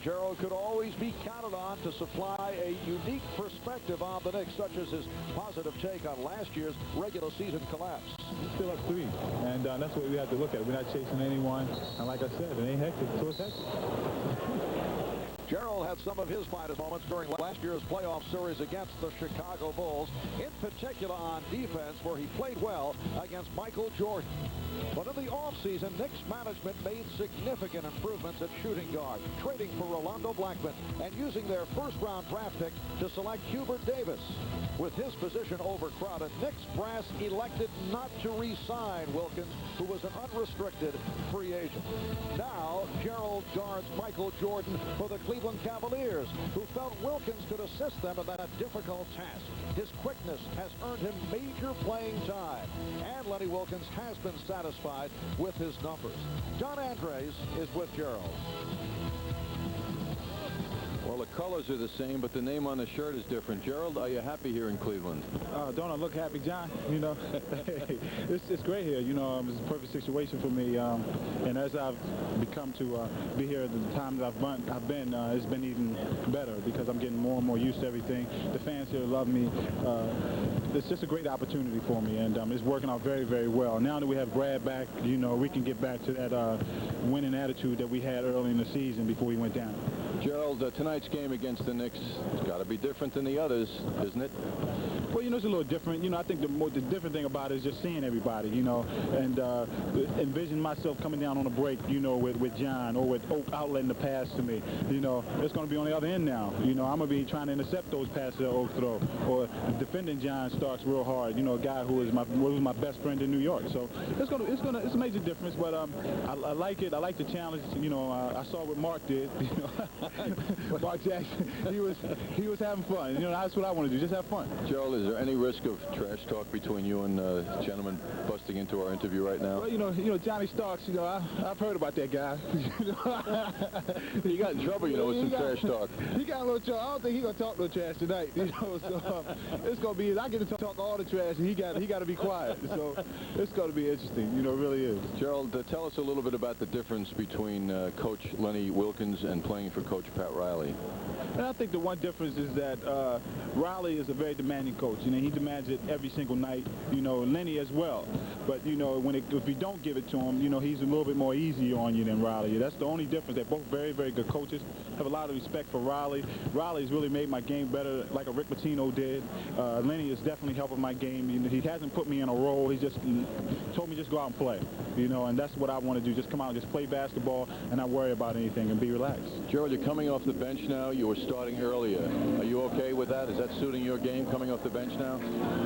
Gerald could always be counted on to supply a unique perspective on the Knicks, such as his positive take on last year's regular season collapse. Still up 3, and that's what we have to look at. We're not chasing anyone, and like I said, it ain't hectic, so it's hectic. Gerald had some of his finest moments during last year's playoff series against the Chicago Bulls, in particular on defense, where he played well against Michael Jordan. But in the offseason, Knicks management made significant improvements at shooting guard, trading for Rolando Blackman and using their first-round draft pick to select Hubert Davis. With his position overcrowded, Knicks brass elected not to re-sign Wilkins, who was an unrestricted free agent. Now, Gerald guards Michael Jordan for the Cleveland Cavaliers, who felt Wilkins could assist them in that difficult task. His quickness has earned him major playing time, and Lenny Wilkins has been satisfied with his numbers. John Andres is with Gerald. Well, the colors are the same, but the name on the shirt is different. Gerald, are you happy here in Cleveland? Don't I look happy, John? You know, it's great here. You know, it's a perfect situation for me. And as I've become to be here at the time that I've been, it's been even better because I'm getting more and more used to everything. The fans here love me. It's just a great opportunity for me, and it's working out very, very well. Now that we have Brad back, you know, we can get back to that winning attitude that we had early in the season before we went down. Gerald, tonight's game against the Knicks has got to be different than the others, isn't it? Well, you know, it's a little different. You know, I think the different thing about it is just seeing everybody, you know, and envision myself coming down on a break, you know, with John or with Oak outletting the pass to me. You know, it's going to be on the other end now. You know, I'm going to be trying to intercept those passes that Oak throw, or defending John Starks real hard. You know, a guy who was my best friend in New York. So it's a major difference, but I like it. I like the challenge. You know, I saw what Mark did. You know, Mark Jackson. He was having fun. You know, that's what I want to do. Just have fun. Gerald, is there any risk of trash talk between you and gentlemen busting into our interview right now? Well, you know, Johnny Starks. You know, I've heard about that guy. He got in trouble, you know, with some trash talk. He got a little trouble. I don't think he's gonna talk no trash tonight. You know, so it's gonna be. I get to talk all the trash, and he got to be quiet. So it's gonna be interesting. You know, it really is. Gerald, tell us a little bit about the difference between Coach Lenny Wilkins and playing for Coach Pat Riley. And I think the one difference is that Riley is a very demanding coach. You know, he demands it every single night. You know, Lenny as well. But you know, if you don't give it to him, you know, he's a little bit more easy on you than Riley. That's the only difference. They're both very, very good coaches. Have a lot of respect for Riley. Riley's really made my game better, like a Rick Pitino did. Lenny is definitely helping my game. You know, he hasn't put me in a role. He just told me just go out and play. You know, and that's what I want to do. Just come out and just play basketball and not worry about anything and be relaxed. Gerald, you're coming off the bench now. You were starting earlier. Are you okay with that? Is that suiting your game, coming off the bench now?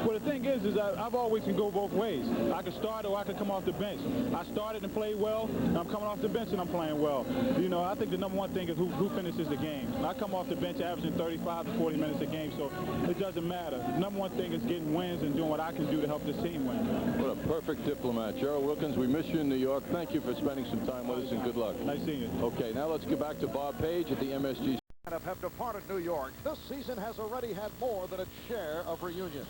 Well, the thing is I've always can go both ways. I can start or I can come off the bench. I started and played well, and I'm coming off the bench and I'm playing well. You know, I think the number one thing is who finishes the game. I come off the bench averaging 35 to 40 minutes a game, so it doesn't matter. The number one thing is getting wins and doing what I can do to help this team win. What a perfect diplomat. Gerald Wilkins, we miss you in New York. Thank you for spending some time with us, and good luck. Nice seeing you. Okay, now let's get back to Bob Page at the MSG. Have departed New York. This season has already had more than its share of reunions.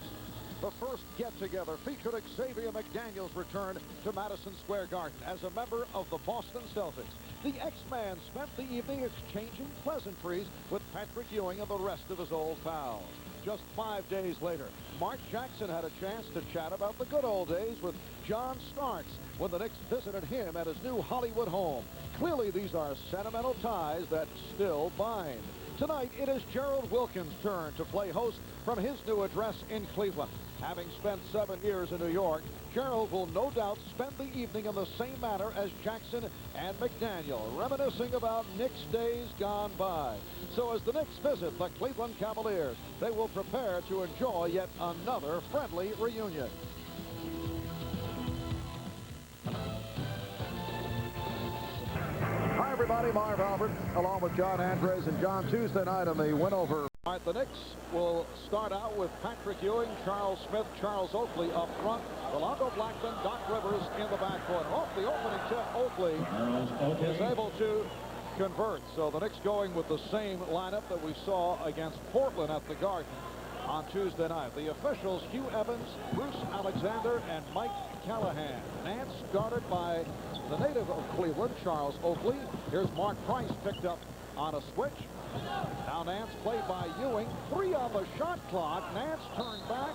The first get-together featured Xavier McDaniel's return to Madison Square Garden as a member of the Boston Celtics. The X-Man spent the evening exchanging pleasantries with Patrick Ewing and the rest of his old pals. Just 5 days later, Mark Jackson had a chance to chat about the good old days with John Starks when the Knicks visited him at his new Hollywood home. Clearly, these are sentimental ties that still bind. Tonight, it is Gerald Wilkins' turn to play host from his new address in Cleveland. Having spent 7 years in New York, Gerald will no doubt spend the evening in the same manner as Jackson and McDaniel, reminiscing about Knicks days gone by. So as the Knicks visit the Cleveland Cavaliers, they will prepare to enjoy yet another friendly reunion. Hi, everybody. Marv Albert, along with John Andres and John. Tuesday night on the win over. All right, the Knicks will start out with Patrick Ewing, Charles Smith, Charles Oakley up front, Rolando Blackman, Doc Rivers in the backcourt. Off the opening tip, Oakley is able to convert. So the Knicks going with the same lineup that we saw against Portland at the Garden on Tuesday night. The officials, Hugh Evans, Bruce Alexander, and Mike Callahan. Nance guarded by the native of Cleveland, Charles Oakley. Here's Mark Price picked up on a switch. Now Nance played by Ewing. 3 on the shot clock. Nance turned back.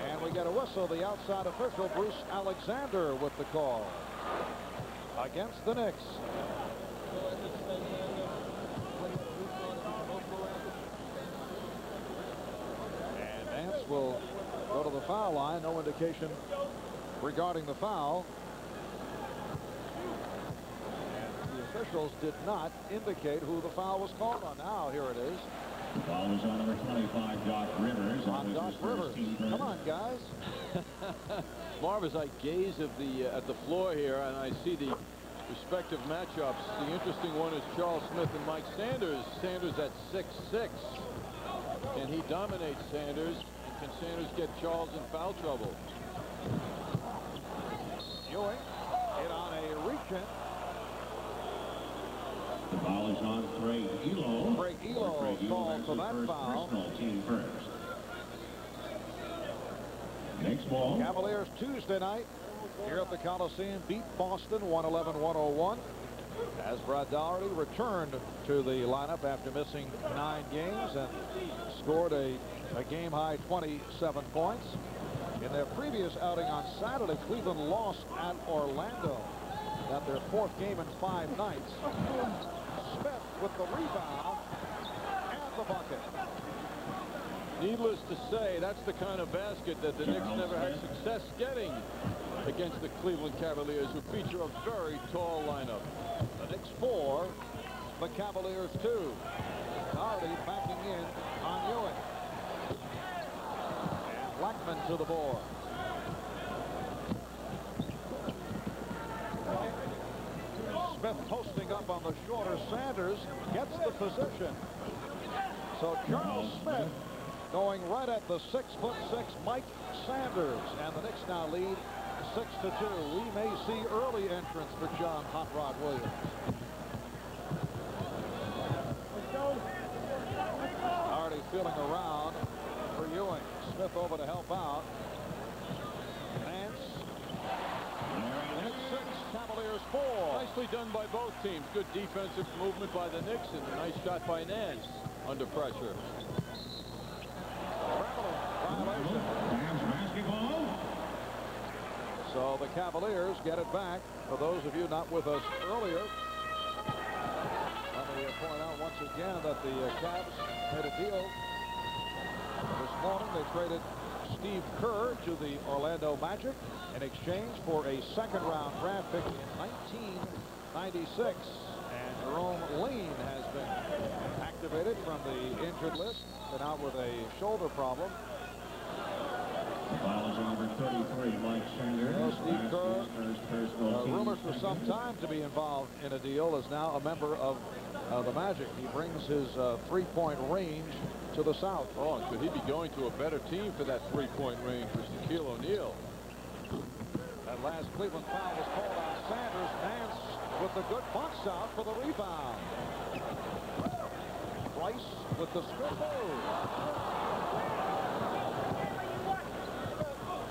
And we get a whistle. The outside official, Bruce Alexander, with the call against the Knicks. And Nance will go to the foul line. No indication regarding the foul. And the officials did not indicate who the foul was called on. Now here it is. The ball is on number 25, Doc Rivers. On Doc Rivers. Come on, guys. Marv, as I gaze at the floor here and I see the respective matchups, the interesting one is Charles Smith and Mike Sanders. Sanders at 6'6". Can he dominate Sanders? And can Sanders get Charles in foul trouble? Ewing hit on a reach-in. The ball is on Craig Elo. Craig Elo called for that foul. Personal team first. Next ball. Cavaliers Tuesday night here at the Coliseum beat Boston 111-101 as Brad Daugherty returned to the lineup after missing 9 games and scored a game-high 27 points. In their previous outing on Saturday, Cleveland lost at Orlando. At their 4th game in 5 nights. Smith with the rebound and the bucket. Needless to say, that's the kind of basket that the Knicks never had success getting against the Cleveland Cavaliers, who feature a very tall lineup. The Knicks 4, the Cavaliers 2. Daugherty backing in on Ewing. And Blackman to the board. Smith posting up on the shorter Sanders, gets the position. So Charles Smith going right at the 6'6" Mike Sanders, and the Knicks now lead 6-2. We may see early entrance for John Hot Rod Williams. Already feeling around for Ewing. Smith over to help out. Nance. Knicks 6, Cavaliers 4. Nicely done by both teams. Good defensive movement by the Knicks and a nice shot by Nance under pressure. Violation. Basketball. So the Cavaliers get it back. For those of you not with us earlier, let me point out once again that the Cavs made a deal this morning. They traded Steve Kerr to the Orlando Magic in exchange for a 2nd-round draft pick in 1996. And Jerome Lane has been activated from the injured list, been out with a shoulder problem. The ball is on number 33, Mike Sanders. Well, Steve Kerr, rumored for some time to be involved in a deal, is now a member of the Magic. He brings his 3-point range to the South. Oh, could he be going to a better team for that 3-point range for Shaquille O'Neal? That last Cleveland foul was called on Sanders. Nance with the good box out for the rebound. Price with the spin move.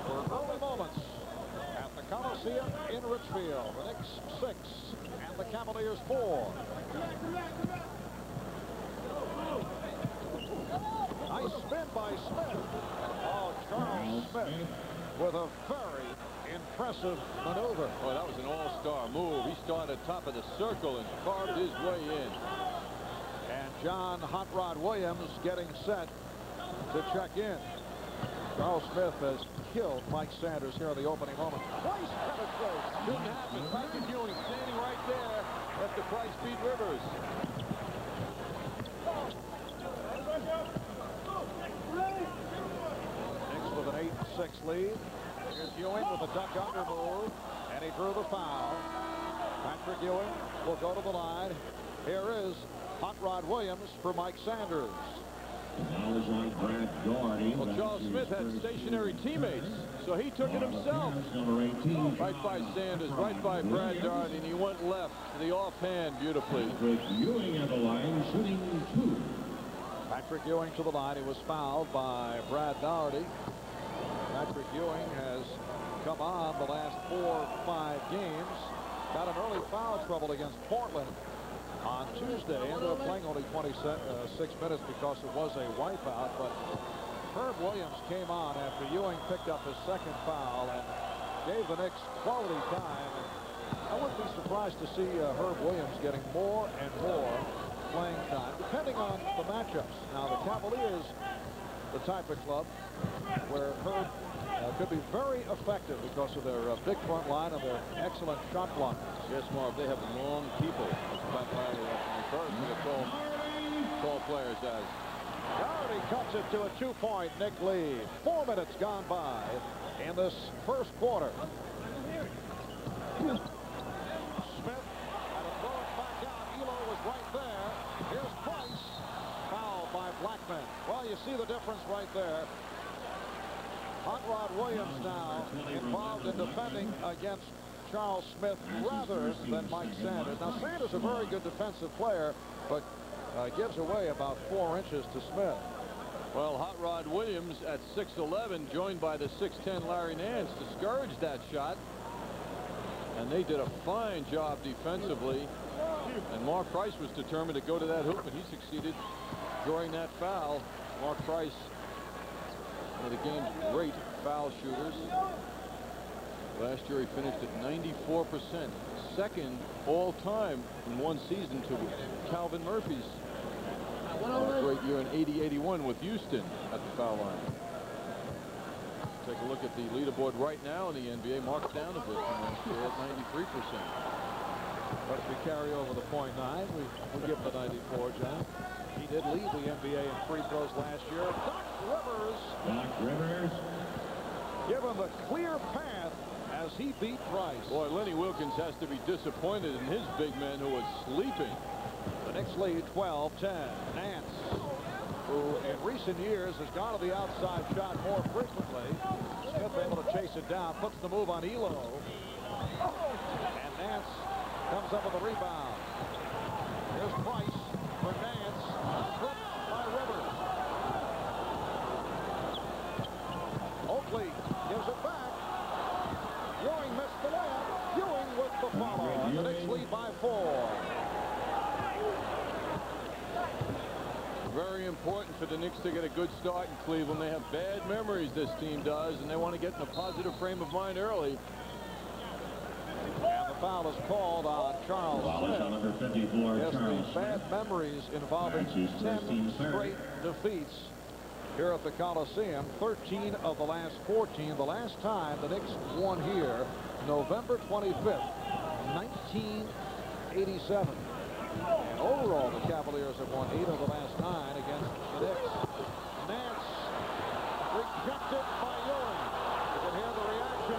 For early moments at the Coliseum in Richfield. The Knicks 6 and the Cavaliers 4. Nice spin by Smith. Oh, Charles Smith with a very impressive maneuver. Oh, that was an all-star move. He started top of the circle and carved his way in. And John Hot Rod Williams getting set to check in. Charles Smith has killed Mike Sanders here in the opening moment. Price penetrates. Couldn't happen. Patrick Ewing standing right there. Let the Price beat Rivers. Knicks with an 8-6 lead. Here's Ewing with a duck under move, and he drew the foul. Patrick Ewing will go to the line. Here is Hot Rod Williams for Mike Sanders. The ball is on Brad Daugherty. Well, Charles Smith had stationary teammates, so he took it himself. Number 18. Right by Sanders, right by Brad Daugherty, and he went left to the offhand beautifully. Patrick Ewing on the line, shooting 2. Patrick Ewing to the line. He was fouled by Brad Daugherty. Patrick Ewing has come on the last 4 or 5 games. Got an early foul trouble against Portland. on Tuesday. Ended up playing only 26 minutes because it was a wipeout, but Herb Williams came on after Ewing picked up his second foul and gave the Knicks quality time. And I wouldn't be surprised to see Herb Williams getting more and more playing time, depending on the matchups. Now, the Cavaliers, the type of club where Herb could be very effective because of their big front line and their excellent shot blockers. Yes, Marv, they have long people. Pat Riley first for the tall players as. Doherty cuts it to a 2-point Knick lead. 4 minutes gone by in this first quarter. Smith had to throw it back out. Elo was right there. Here's Price. Fouled by Blackman. Well, you see the difference right there. Hot Rod Williams now involved in defending against Charles Smith rather than Mike Sanders. Now, Sanders is a very good defensive player, but gives away about 4 inches to Smith. Well, Hot Rod Williams at 6'11", joined by the 6'10" Larry Nance, discouraged that shot. And they did a fine job defensively. And Mark Price was determined to go to that hoop, and he succeeded drawing that foul. Mark Price, one of the game's great foul shooters. Last year he finished at 94%, second all-time in one season to Calvin Murphy's great year in 80-81 with Houston at the foul line. Take a look at the leaderboard right now in the NBA. Mark's down a bit from last year at 93%. But if we carry over the .9, we give him the 94, John. He did lead the NBA in free throws last year. Doc Rivers. Give him the clear path as he beat Price. Boy, Lenny Wilkins has to be disappointed in his big man who was sleeping. The Knicks lead 12-10. Nance, who in recent years has gone to the outside shot more frequently. Smith able to chase it down, puts the move on Elo. And Nance comes up with a rebound. Here's Price for Nance. Tripped by Rivers. Oakley gives it back. Ewing missed the layup. Ewing with the follow. And the Knicks lead by 4. Very important for the Knicks to get a good start in Cleveland. They have bad memories, this team does, and they want to get in a positive frame of mind early. And the foul is called on Charles Smith. On number 54, Yes, Charles the bad memories involving 10 straight defeats here at the Coliseum. 13 of the last 14. The last time the Knicks won here, November 25th, 1987. And overall, the Cavaliers have won 8 of the last 9 against the Knicks. Nance rejected by Ewing. You can hear the reaction.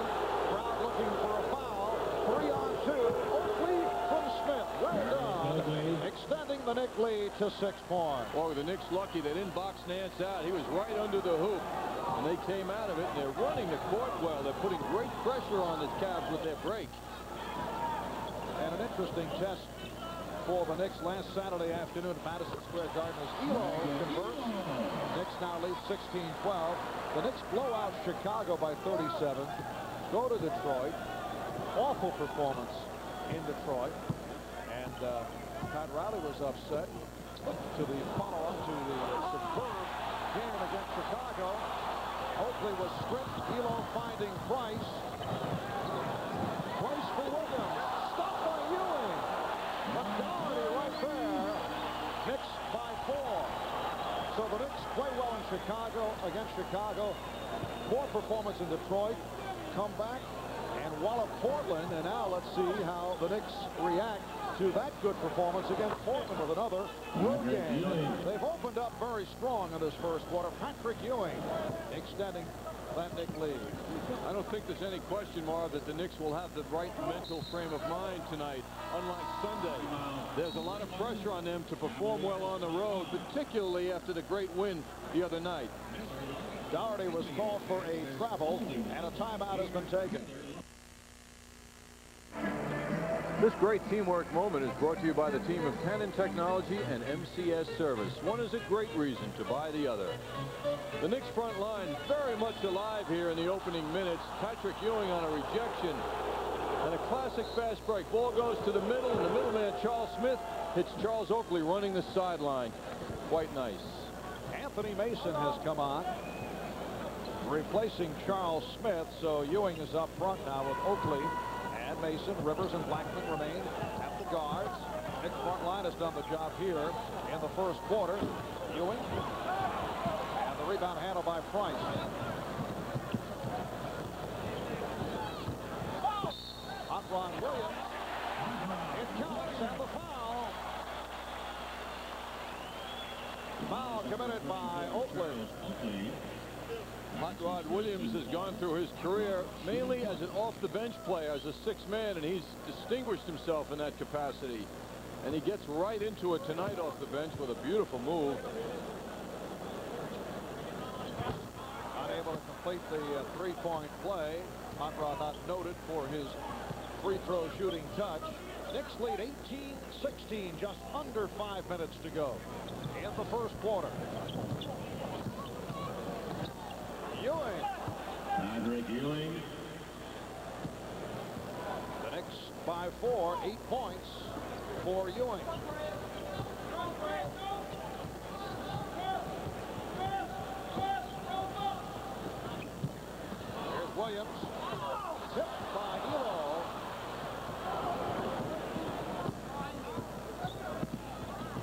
Crowd looking for a foul. 3-on-2. Oakley from Smith. Well done. Extending the Knicks lead to 6 points. Boy, the Knicks lucky they didn't box Nance out. He was right under the hoop. And they came out of it, and they're running the court well. They're putting great pressure on the Cavs with their break. And an interesting test for the Knicks last Saturday afternoon at Madison Square Garden as Elo converts. Knicks now lead 16-12. The Knicks blow out Chicago by 37. Go to Detroit. Awful performance in Detroit. And Pat Riley was upset to the follow-up to the superb game against Chicago. Oakley was stripped. Elo finding Price. Price for Williams. Stopped by Ewing. But Doherty right there. Knicks by 4. So the Knicks play well in Chicago against Chicago. Poor performance in Detroit. Come back and wallop Portland. And now let's see how the Knicks react to that good performance against Portland with another road game. They've opened up very strong in this first quarter. Patrick Ewing extending that Knick lead. I don't think there's any question, Marv, that the Knicks will have the right mental frame of mind tonight. Unlike Sunday, there's a lot of pressure on them to perform well on the road, particularly after the great win the other night. Doherty was called for a travel, and a timeout has been taken. This great teamwork moment is brought to you by the team of Canon Technology and MCS Service. One is a great reason to buy the other. The Knicks front line very much alive here in the opening minutes. Patrick Ewing on a rejection And a classic fast break. Ball goes to the middle, and the middleman, Charles Smith, hits Charles Oakley running the sideline. Quite nice. Anthony Mason has come on, replacing Charles Smith. So Ewing is up front now with Oakley and Mason. Rivers and Blackman remain at the guards. Knicks front line has done the job here in the first quarter. Ewing, and the rebound handled by Price. Hot Rod Williams. It counts, and the foul. Foul committed by Oakley. Hot Rod Williams has gone through his career mainly as an off-the-bench player, as a sixth man, and he's distinguished himself in that capacity. And he gets right into it tonight off the bench with a beautiful move. Unable to complete the three-point play. Hot Rod not noted for his free throw shooting touch. Knicks lead 18-16, just under 5 minutes to go in the first quarter. Ewing. Roderick Ewing. The Knicks by 4, 8 points for Ewing. Here's Williams. Tipped by Elo.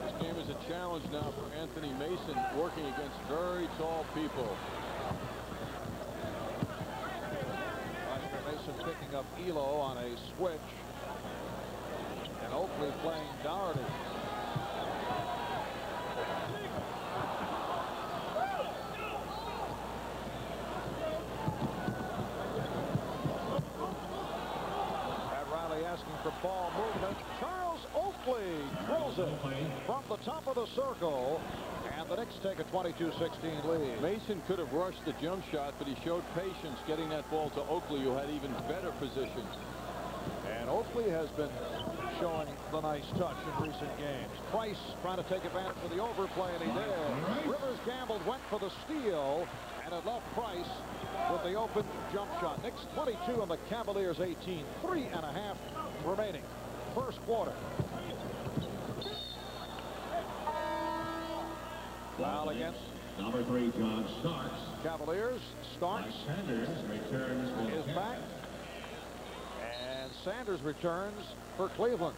This game is a challenge now for Anthony Mason, working against very tall people. Mason picking up Elo on a switch. And Oakley playing Doherty. Pat Riley asking for ball movement. Charles Oakley throws it from the top of the circle. And the Knicks take a 22-16 lead. Mason could have rushed the jump shot, but he showed patience getting that ball to Oakley, who had even better position. And Oakley has been showing the nice touch in recent games. Price trying to take advantage of the overplay, and he did. Rivers gambled, went for the steal, and it left Price with the open jump shot. Knicks 22 and the Cavaliers 18. 3.5 remaining. First quarter. Foul against number 3, John Starks. Cavaliers. Starks Sanders returns is back. And Sanders returns for Cleveland.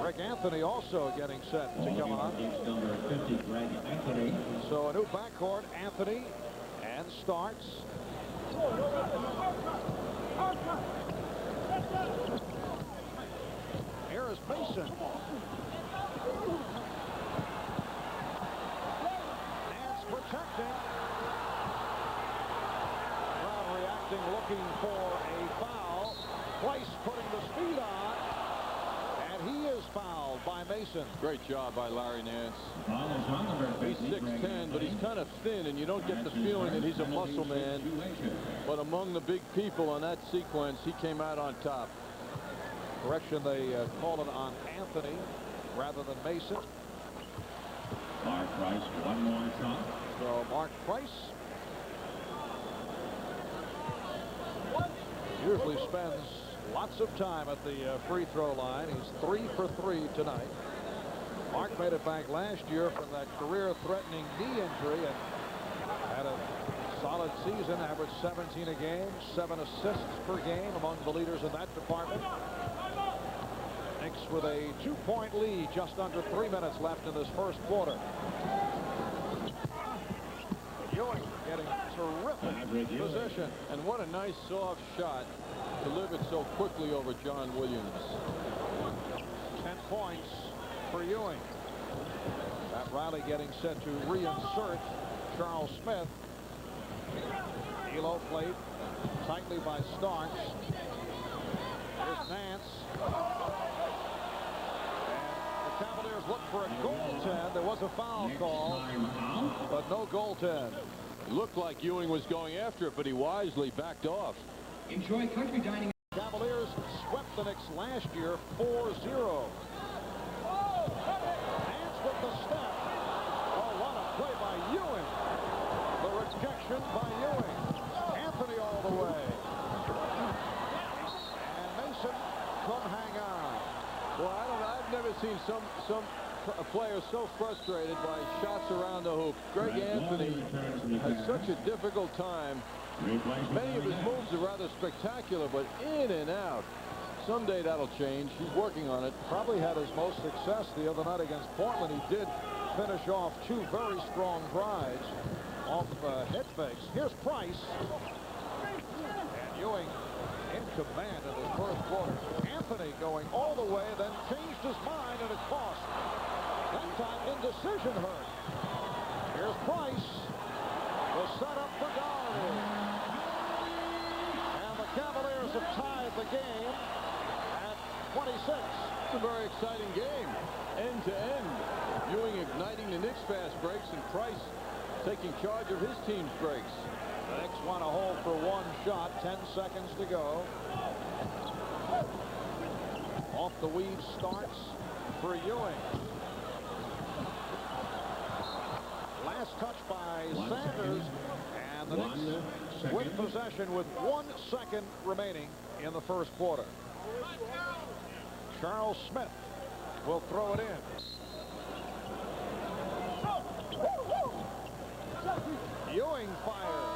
Rick Anthony also getting set to come on. Number 50, Greg Anthony. So a new backcourt, Anthony and Starks. Here is Mason. Protecting. Brown reacting, looking for a foul. Price putting the speed on. And he is fouled by Mason. Great job by Larry Nance. Number 50, He's 6'10", but he's kind of thin, and you don't get the feeling that he's a muscle man. But among the big people on that sequence, he came out on top. Correction, they call it on Anthony rather than Mason. Mark Price, one more shot. So Mark Price usually spends lots of time at the free throw line. He's 3 for 3 tonight. Mark made it back last year from that career-threatening knee injury and had a solid season, averaged 17 a game, 7 assists per game, among the leaders in that department. Knicks with a 2-point lead, just under 3 minutes left in this first quarter. Ewing getting terrific position. And what a nice soft shot, delivered so quickly over John Williams. 10 points for Ewing. Pat Riley getting set to reinsert Charles Smith. Elo played tightly by Starks. Here's Nance. And the Cavaliers look for a goaltend. There was a foul call, but no goaltend. It looked like Ewing was going after it, but he wisely backed off. Enjoy country dining. Cavaliers swept the Knicks last year 4-0. Nance with the step. Oh, what a play by Ewing. The rejection by Ewing. Anthony all the way. from hang on. Well, I've never seen a player so frustrated by shots around the hoop. Greg Anthony has such a difficult time. Many of his moves are rather spectacular, but in and out. Someday that'll change. He's working on it. Probably had his most success the other night against Portland. He did finish off two very strong drives off head fakes. Here's Price. And Ewing in command in the first quarter. Anthony going all the way, then changed his mind, and it cost. That time indecision hurt. Here's Price. The setup for Doherty. And the Cavaliers have tied the game at 26. It's a very exciting game, end to end. Ewing igniting the Knicks fast breaks, and Price taking charge of his team's breaks. The Knicks want to hold for one shot. 10 seconds to go. Off the weave starts for Ewing. Last touch by Sanders. And the Knicks with possession with 1 second remaining in the first quarter. Charles Smith will throw it in. Ewing fires.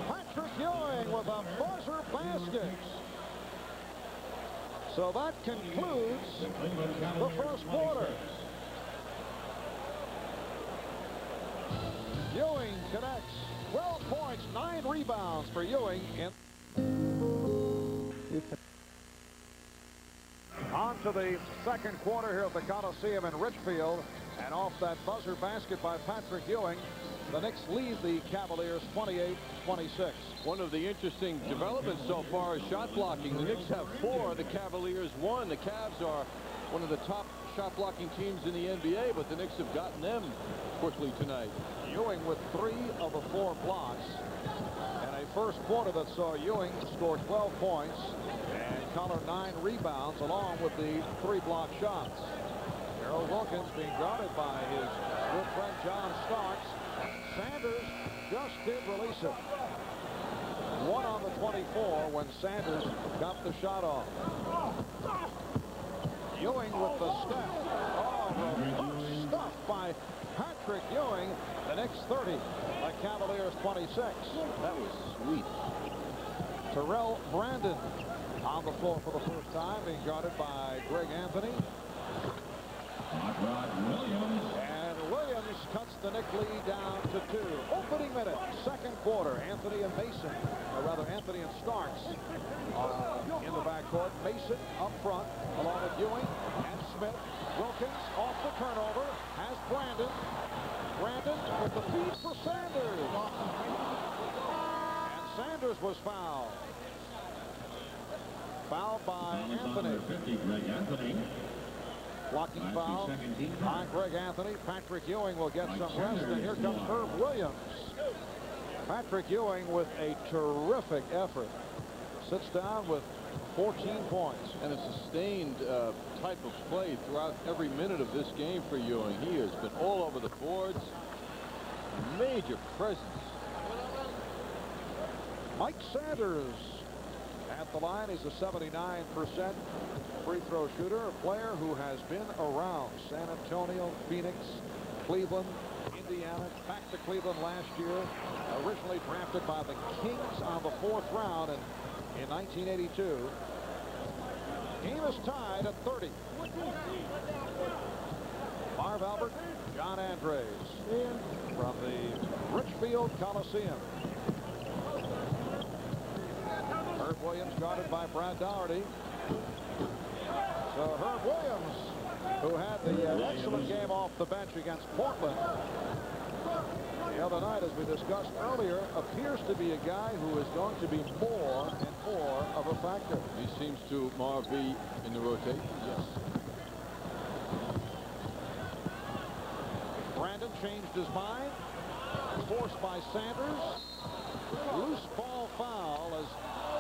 Patrick Ewing with a buzzer basket. So that concludes the first quarter. Ewing connects 12 points, 9 rebounds for Ewing. On to the second quarter here at the Coliseum in Richfield. And off that buzzer basket by Patrick Ewing, the Knicks lead the Cavaliers 28-26. One of the interesting developments so far is shot blocking. The Knicks have 4, the Cavaliers 1. The Cavs are one of the top shot blocking teams in the NBA, but the Knicks have gotten them quickly tonight. Ewing with 3 of the 4 blocks. And a first quarter that saw Ewing score 12 points and collar 9 rebounds along with the 3 block shots. Harold Wilkins being guarded by his good friend John Starks. Sanders just did release it. 1 on the 24 when Sanders got the shot off. Ewing with the step. Oh, the stuff by Patrick Ewing. The Knicks 30. The Cavaliers 26. That was sweet. Terrell Brandon on the floor for the first time, being guarded by Greg Anthony. And Williams cuts the Knick lead down to 2. Opening minute, second quarter. Anthony and Mason, or rather Anthony and Starks in the backcourt. Mason up front along with Ewing and Smith. Wilkins off the turnover, has Brandon. Brandon with the feed for Sanders. And Sanders was fouled. Fouled by Anthony. 50, Greg Anthony. Blocking foul on Greg Anthony. Patrick Ewing will get some rest, and here comes Herb Williams. Patrick Ewing with a terrific effort. Sits down with 14 points. And a sustained type of play throughout every minute of this game for Ewing. He has been all over the boards. Major presence. Mike Sanders at the line. He's a 79% free throw shooter, a player who has been around San Antonio, Phoenix, Cleveland, Indiana, back to Cleveland last year, originally drafted by the Kings on the 4th round in 1982. Game is tied at 30. Marv Albert, John Andres in from the Richfield Coliseum. Herb Williams guarded by Brad Doherty. So Herb Williams, who had the excellent game off the bench against Portland the other night, as we discussed earlier, appears to be a guy who is going to be more and more of a factor. He seems to, Marv, be in the rotation. Yes. Brandon changed his mind. Forced by Sanders. Loose ball foul as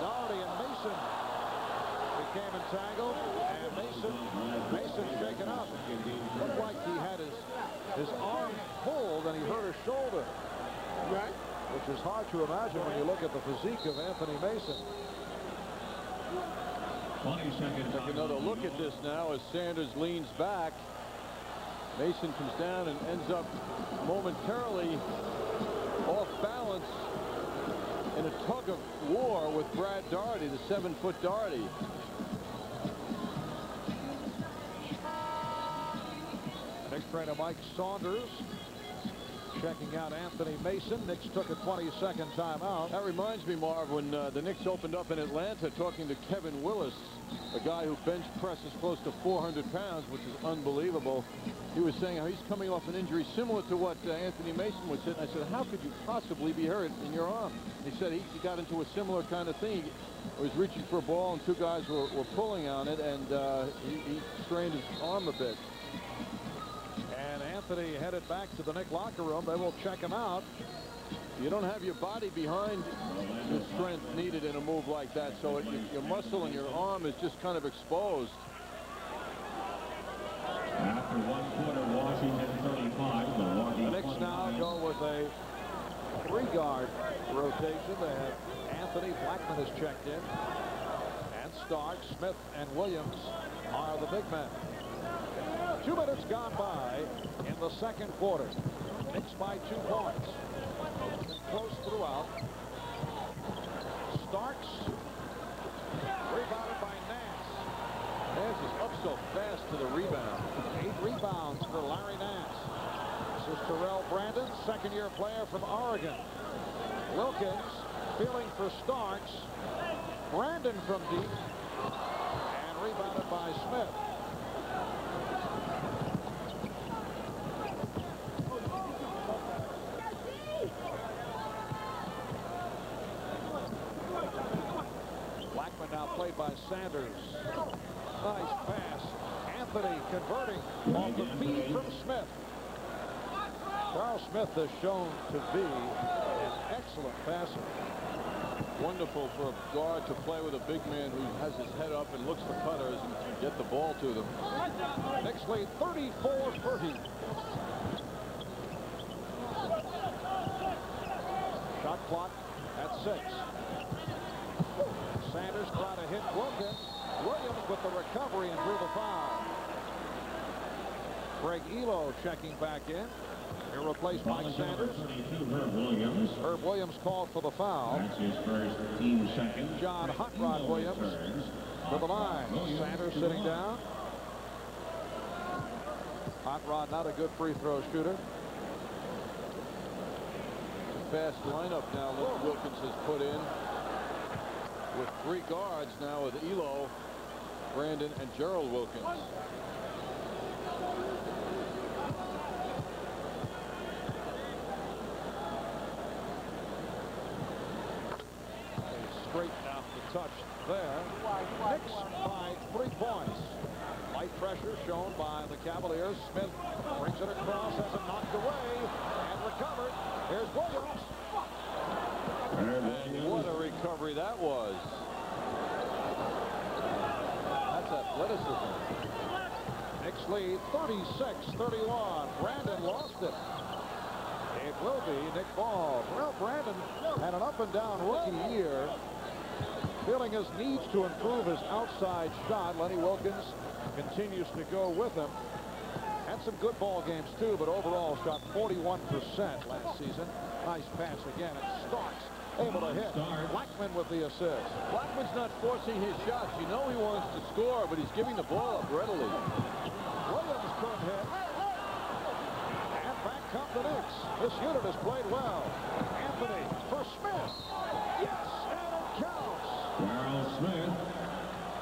Doherty and Mason became entangled, and Mason shaken up. Looked like he had his arm pulled and he hurt his shoulder. Right. Which is hard to imagine when you look at the physique of Anthony Mason. 20 seconds. Take another look at this now as Sanders leans back. Mason comes down and ends up momentarily off balance in a tug of war with Brad Daugherty, the 7-foot Daugherty. Knicks trainer Mike Saunders checking out Anthony Mason. Knicks took a 20-second timeout. That reminds me, Marv, when the Knicks opened up in Atlanta, talking to Kevin Willis, a guy who bench presses close to 400 pounds, which is unbelievable. He was saying how he's coming off an injury similar to what Anthony Mason was hit. And I said, how could you possibly be hurt in your arm? He said he got into a similar kind of thing. He was reaching for a ball, and two guys were pulling on it, and he strained his arm a bit. And Anthony headed back to the Knicks locker room. They will check him out. You don't have your body behind the strength needed in a move like that, so your muscle and your arm is just kind of exposed. After 1 quarter, Washington 35. Milwaukee The Knicks now go with a 3-guard rotation. They have Anthony Blackman has checked in, and Starks, Smith, and Williams are the big men. 2 minutes gone by in the second quarter. Knicks by 2 points. It's been close throughout. Starks rebounded by Nance. Nance is up so fast to the rebound. 8 rebounds for Larry Nance. This is Terrell Brandon, second-year player from Oregon. Wilkins feeling for Starks. Brandon from deep. And rebounded by Smith. Blackman now played by Sanders. Nice pass. Anthony converting off the feed from Smith. Charles Smith has shown to be an excellent passer. Wonderful for a guard to play with a big man who has his head up and looks for cutters and get the ball to them. Knicks lead 34-30. Shot clock at 6. Sanders trying to hit Wilkins. Williams with the recovery and drew the foul. Greg Elo checking back in. He'll replace Mike Sanders. Herb Williams called for the foul. That's his first team second. John Hot Rod Williams to the line. Sanders sitting down. Hot Rod not a good free throw shooter. Fast lineup now that Wilkins has put in with 3 guards now with Elo, Brandon, and Gerald Wilkins. Straighten out the touch there. Knicks by 3 points. Light pressure shown by the Cavaliers. Smith brings it across, has it knocked away, and recovered. Here's Williams. And what a recovery that was. That's athleticism. Knicks lead 36-31. Brandon lost it. It will be Nick ball. Well, Brandon had an up-and-down rookie year. Feeling his needs to improve his outside shot. Lenny Wilkins continues to go with him. Had some good ball games, too, but overall shot 41% last season. Nice pass again. And Starks able to hit. Blackman with the assist. Blackman's not forcing his shots. You know he wants to score, but he's giving the ball up readily. Williams couldn't hit. And back come the Knicks. This unit has played well. Anthony for Smith. Yes, and it counts. Charles Smith.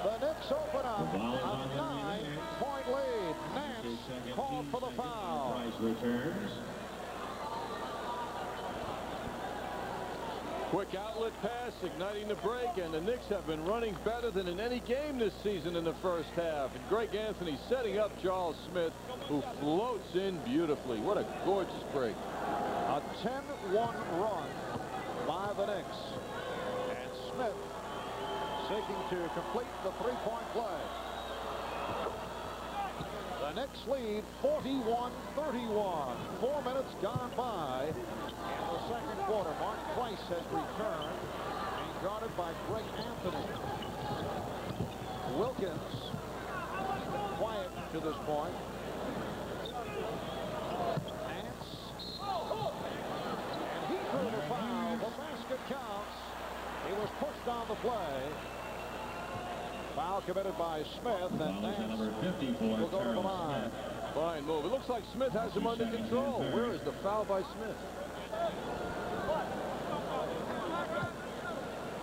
The Knicks open up a 9-point lead. Nance called for the foul. Price returns. Quick outlet pass, igniting the break, and the Knicks have been running better than in any game this season in the first half. And Greg Anthony setting up Charles Smith, who floats in beautifully. What a gorgeous break. A 10-1 run by the Knicks. And Smith seeking to complete the 3-point play. The Knicks lead 41-31. 4 minutes gone by in the second quarter. Mark Price has returned, being guarded by Greg Anthony. Wilkins, quiet to this point. Nance. And he drew the foul. The basket counts. He was pushed on the play. Foul committed by Smith, and Nance will go to the line. Fine move. It looks like Smith has him under control. Where is the foul by Smith?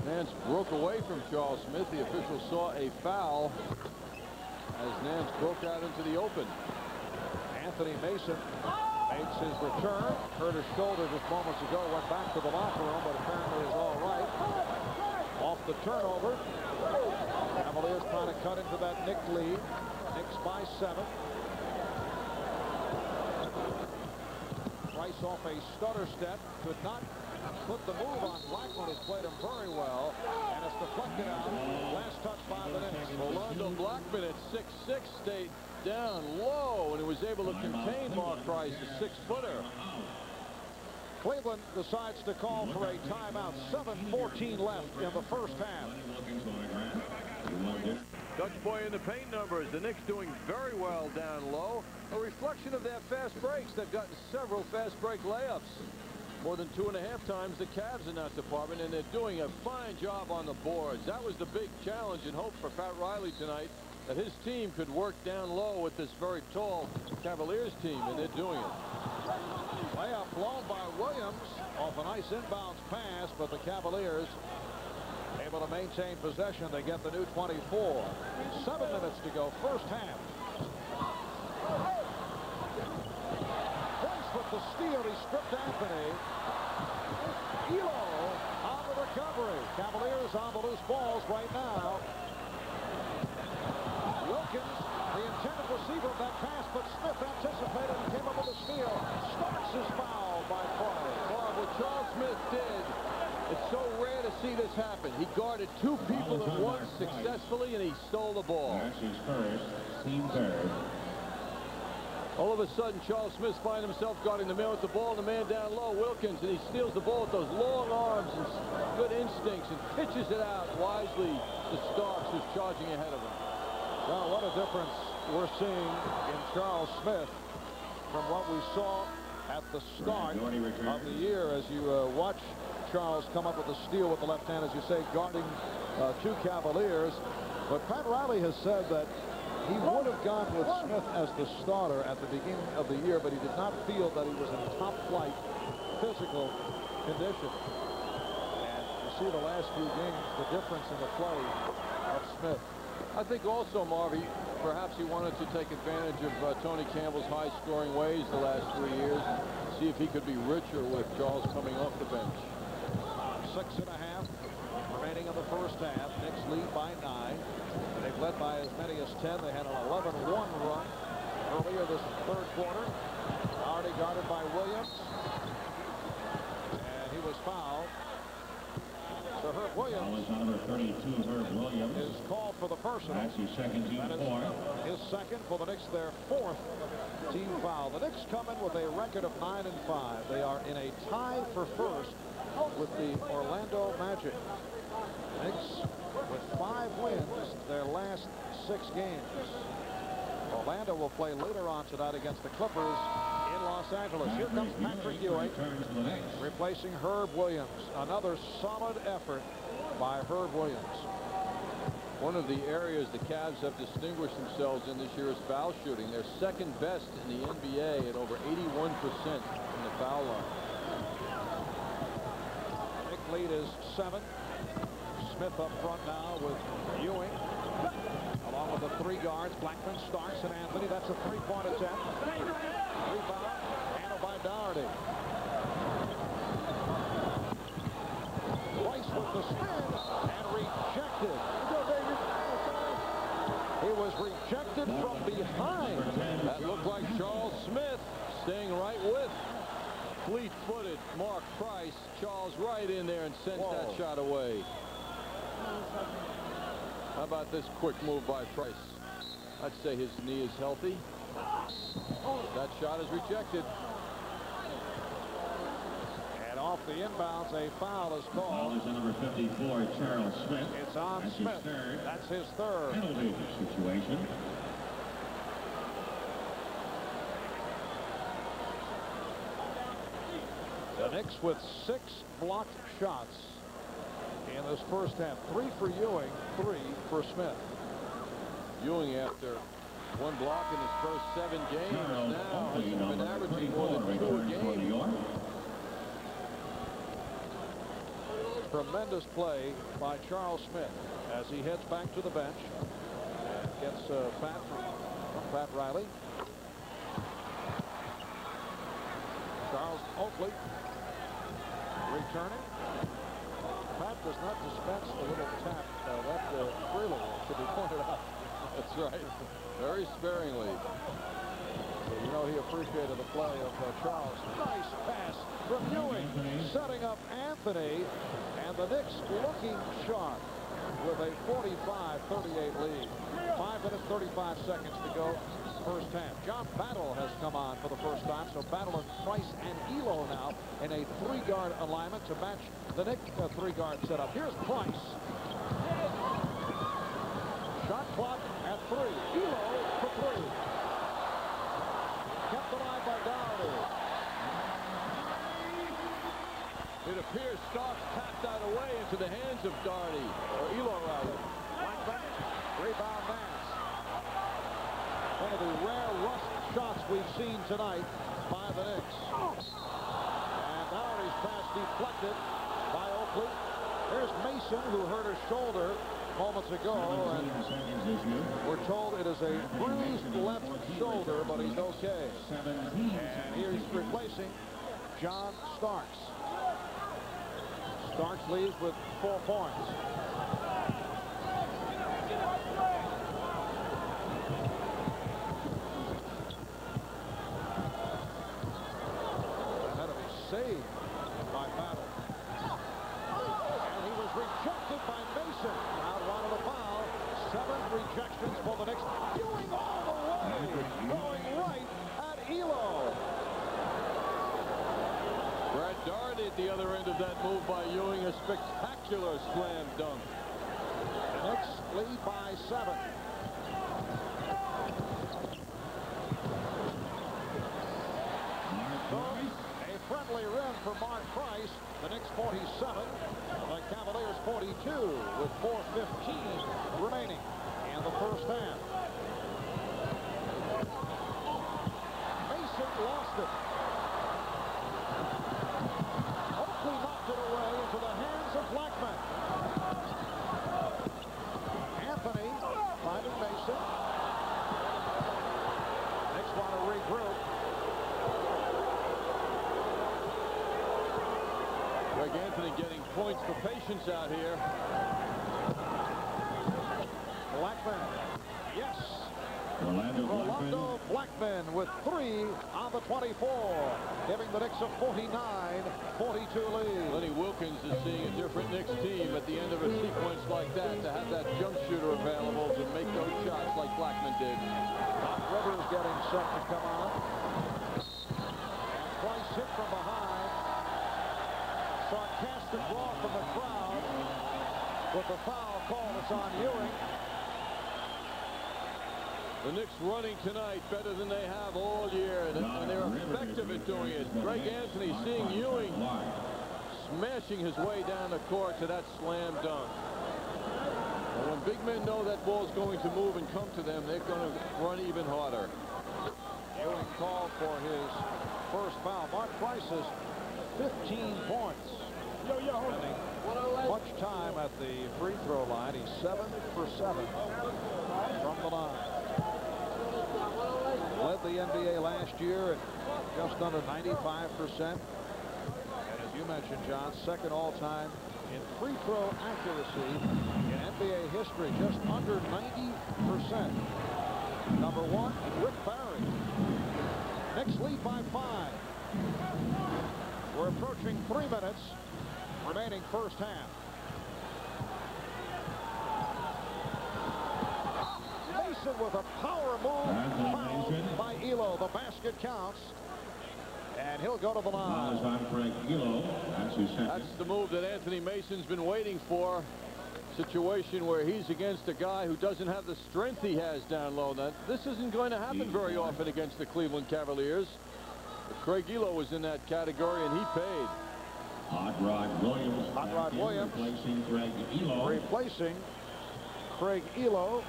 Nance broke away from Charles Smith. The official saw a foul as Nance broke out into the open. Anthony Mason makes his return. Hurt his shoulder just moments ago. Went back to the locker room, but apparently is all right. Off the turnover. Cavaliers trying to cut into that Knicks lead. Knicks by 7. Price off a stutter step. Could not put the move on. Blackman has played him very well. And it's deflected out. Last touch by the Knicks. Orlando Blackman at 6'6" stayed down low, and he was able to contain Mark Price, a 6-footer. Cleveland decides to call for a timeout. 7:14 left in the first half. Dutch boy in the paint numbers. The Knicks doing very well down low. A reflection of their fast breaks. They've gotten several fast break layups. More than 2.5 times the Cavs in that department, and they're doing a fine job on the boards. That was the big challenge and hope for Pat Riley tonight, that his team could work down low with this very tall Cavaliers team, and they're doing it. Layup blown by Williams off a nice inbounds pass, but the Cavaliers able to maintain possession. They get the new 24. 7 minutes to go, first half. Price with the steal. He stripped Anthony. Elo on the recovery. Cavaliers on the loose balls right now. Wilkins, the intended receiver of that pass, but Smith anticipated and came up with a steal. Starks is fouled by Price. Bob, what Charles Smith did, it's so rare to see this happen. He guarded 2 people at once successfully, and he stole the ball. All of a sudden, Charles Smith finds himself guarding the man with the ball and the man down low, Wilkins, and he steals the ball with those long arms and good instincts and pitches it out wisely to Starks, who's charging ahead of him. Well, what a difference we're seeing in Charles Smith from what we saw at the start of the year as you watch Charles come up with a steal with the left hand, as you say, guarding 2 Cavaliers. But Pat Riley has said that he would have gone with Smith as the starter at the beginning of the year, but he did not feel that he was in top-flight physical condition. And you see the last few games, the difference in the play of Smith. I think also, Marvy, perhaps he wanted to take advantage of Tony Campbell's high-scoring ways the last 3 years, see if he could be richer with Charles coming off the bench. 6.5 remaining in the first half. Knicks lead by 9. They've led by as many as 10. They had an 11-1 run earlier this third quarter. Already guarded by Williams. And he was fouled. So Herb Williams number 32, Herb Williams, is called for the personal. That's his second team foul. His second for the Knicks, their 4th team foul. The Knicks come in with a record of 9-5. They are in a tie for first with the Orlando Magic. Knicks with 5 wins their last 6 games. Orlando will play later on tonight against the Clippers in Los Angeles. Here comes Patrick Ewing replacing Herb Williams. Another solid effort by Herb Williams. One of the areas the Cavs have distinguished themselves in this year is foul shooting. They're second best in the NBA at over 81% in the foul line. Knick lead is 7. Smith up front now with Ewing. Along with the 3 guards, Blackman, Starks, and Anthony. That's a 3-point attempt. Rebound, handled by Doherty. Price with the spin and rejected. He was rejected from behind. That looked like Charles Smith staying right with fleet-footed Mark Price. Charles right in there and sent that shot away. How about this quick move by Price? I'd say his knee is healthy. That shot is rejected. And off the inbounds, a foul is Foul called. is on number 54, Charles Smith. It's on That's Smith. his third. That's his third. Penalty situation. The Knicks with 6 blocked shots in this first half. 3 for Ewing, 3 for Smith. Ewing, after 1 block in his first 7 games, Charles now has Oakley, been number averaging 34, more than 2 a returns for New game. York. Tremendous play by Charles Smith as he heads back to the bench and gets Pat from Pat Riley. Charles Oakley returning. Pat does not dispense the little tap. That freely should be pointed out. That's right. Very sparingly. So you know he appreciated the play of Charles. Nice pass from Ewing, setting up Anthony, and the Knicks looking sharp with a 45-38 lead. 5 minutes, 35 seconds to go. First half. John Battle has come on for the first time, so Battle and Price and Elo now in a 3-guard alignment to match the Knicks 3-guard setup. Here's Price. Shot clock at 3. Elo for 3. Kept alive by Downey. It appears Starks tapped that away into the hands of Doherty, or Elo rather. Blackman, rebound Nance. One of the rare rust shots we've seen tonight by the Knicks. And Doherty's pass deflected by Oakley. There's Mason, who hurt his shoulder moments ago, and we're told it is a bruised left shoulder, but he's okay. And here's replacing John Starks. Starks leaves with 4 points. That had to be saved by Battle. And he was rejected by Mason. Now wanted a foul. 7 rejections for the Knicks. Ewing all the way, going right at Elo. Brad Doherty at the other end of that move by Ewing, a spectacular slam dunk. The Knicks lead by 7. A friendly rim for Mark Price. The Knicks 47. The Cavaliers 42 with 4:15 remaining in the first half. Mason lost it. Oakley knocked it away into the hands of Blackman. Anthony finding Mason. Knicks want to regroup. Greg Anthony getting points for patience out here. Blackman. Yes. Rolando Blackman with 3 on the 24, giving the Knicks a 49-42 lead. Lenny Wilkins is seeing a different Knicks team at the end of a sequence like that, to have that jump shooter available to make those shots like Blackman did. Doc Rivers getting set to come on. And Price hit from behind. Sarcastic draw from the crowd. With the foul call, it's on Ewing. The Knicks running tonight better than they have all year, and they're effective at doing it. Greg Anthony seeing Ewing smashing his way down the court to that slam dunk. And when big men know that ball's going to move and come to them, they're going to run even harder. Ewing called for his first foul. Mark Price has 15 points. Spending much time at the free throw line. He's 7 for 7 from the line. Led the NBA last year at just under 95%. And as you mentioned, John, second all-time in free throw accuracy in NBA history, just under 90%. Number 1, Rick Barry. Knicks lead by 5. We're approaching 3 minutes remaining first half. Mason with a power move, fouled by Elo. The basket counts. And he'll go to the Foul is line. on Craig Elo. That's his second. That's the move that Anthony Mason's been waiting for. Situation where he's against a guy who doesn't have the strength he has down low. Now, this isn't going to happen very often against the Cleveland Cavaliers. But Craig Elo was in that category, and he paid. Hot Rod Williams. Hot Rod Williams. Replacing Craig Elo. Replacing Craig Elo.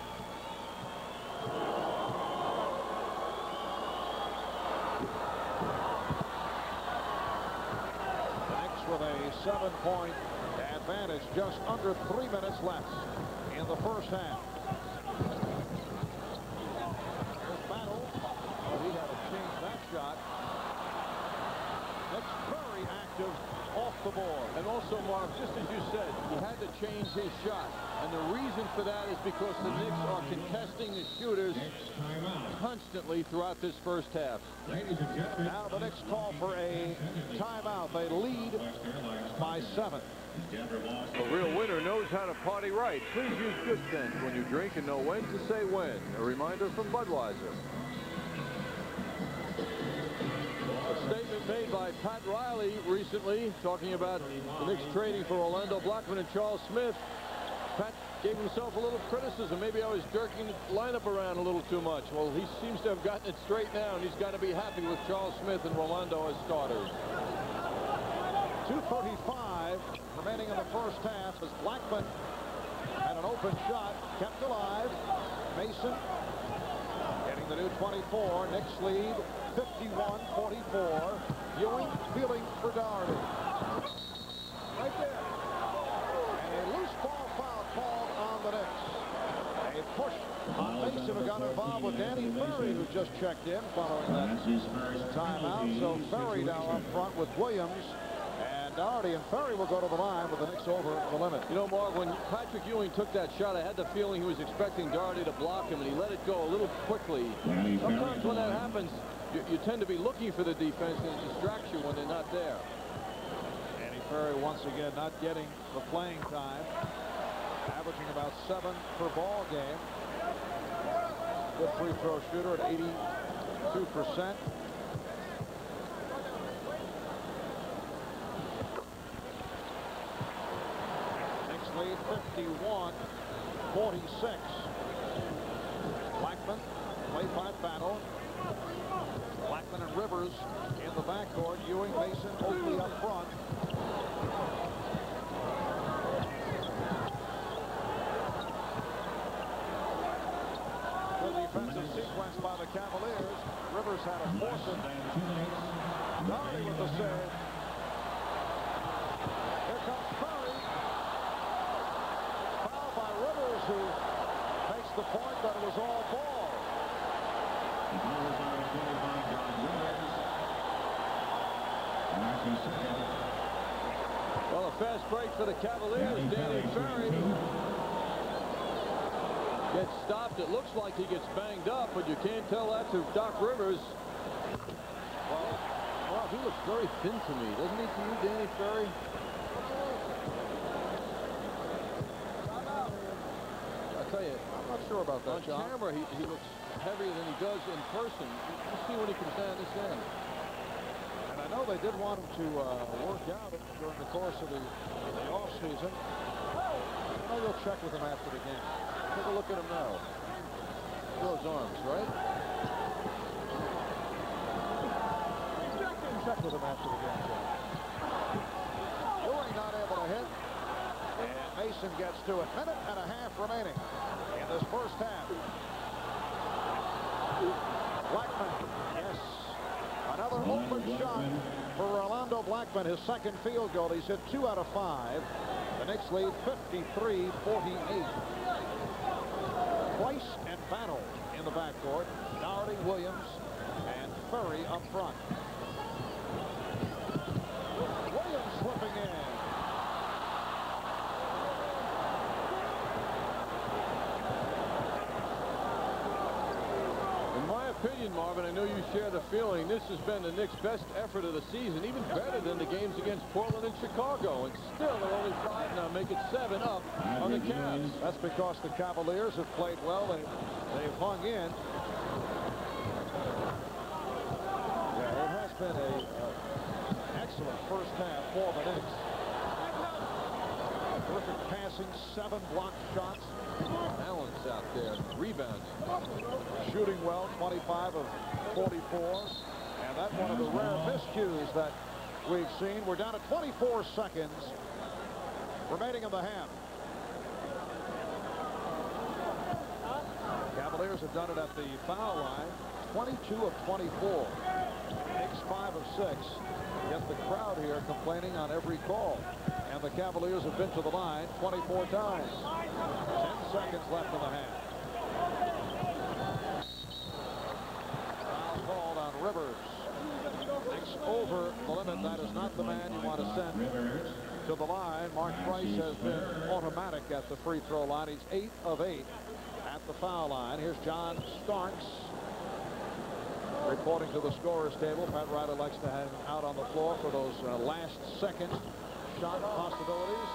The Knicks with a 7-point advantage, just under 3 minutes left in the first half. This battle, he had to change that shot. That's very active off the board. And also, Marv, just as you said, he had to change his shot. And the reason for that is because the Knicks are contesting the shooters constantly throughout this first half. Now the Knicks call for a timeout. They lead by 7. A real winner knows how to party right. Please use good sense when you drink and know when to say when. A reminder from Budweiser. A statement made by Pat Riley recently talking about the Knicks trading for Orlando Blackman and Charles Smith. Pat gave himself a little criticism. Maybe I was jerking the lineup around a little too much. Well, he seems to have gotten it straight now, and he's got to be happy with Charles Smith and Orlando as starters. 2:35 remaining in the first half as Blackman had an open shot, kept alive. Mason getting the new 24. Knicks lead 51-44. Ewing feeling for Doherty. Right there. And a loose ball foul called on the Knicks. A push on Mason, who got involved with Danny Ferry, who just checked in following that timeout. So Ferry now up front with Williams. Doherty and Ferry will go to the line with the Knicks over the limit. You know, Mark, when Patrick Ewing took that shot, I had the feeling he was expecting Doherty to block him, and he let it go a little quickly. Sometimes when that happens, you tend to be looking for the defense, and it distracts you when they're not there. Danny Ferry once again not getting the playing time, averaging about 7 per ball game. Good free throw shooter at 82%. Lead 51-46. Blackman, play-by battle. Blackman and Rivers in the backcourt. Ewing, Mason, Oakley up front. Good defensive sequence by the Cavaliers. Rivers had a force it. Doherty with the save. Here comes Curry. Who makes the point that it was all ball. Well, a fast break for the Cavaliers. Danny Ferry gets stopped. It looks like he gets banged up, but you can't tell that to Doc Rivers. Well, he looks very thin to me, doesn't he, to you, Danny Ferry? Tell you, I'm not sure about that, on John. camera he looks heavier than he does in person. We'll see when he comes down this end. And I know they did want him to work out during the course of the offseason. Maybe they'll check with him after the game. Take a look at him now. Those arms, right? Check with him after the game. Ewing not able to hit. And Mason gets to it. Minute and a half remaining in this first half. Blackman, yes. Another open shot for Orlando Blackman. His second field goal. He's hit 2 out of 5. The Knicks lead 53-48. Price and Battle in the backcourt. Doherty, Williams, and Ferry up front. Williams slipping in. Opinion, Marvin, I know you share the feeling. This has been the Knicks' best effort of the season, even better than the games against Portland and Chicago. And still, they're only 5 now, make it 7 up on the Cavs. That's because the Cavaliers have played well. They've hung in. Yeah, it has been a excellent first half for the Knicks. Terrific passing, 7 blocked shots. Balance out there, rebounding. Shooting well, 25 of 44. And that's one of the rare miscues that we've seen. We're down to 24 seconds remaining in the half. Cavaliers have done it at the foul line, 22 of 24. Knicks 5 of 6. Yet the crowd here complaining on every call. And the Cavaliers have been to the line 24 times. 10 seconds left in the half. Foul called on Rivers. Knicks over the limit. That is not the man you want to send to the line. Mark Price has been automatic at the free throw line. He's 8 of 8 at the foul line. Here's John Starks reporting to the scorer's table. Pat Riley likes to have him out on the floor for those last second shot possibilities.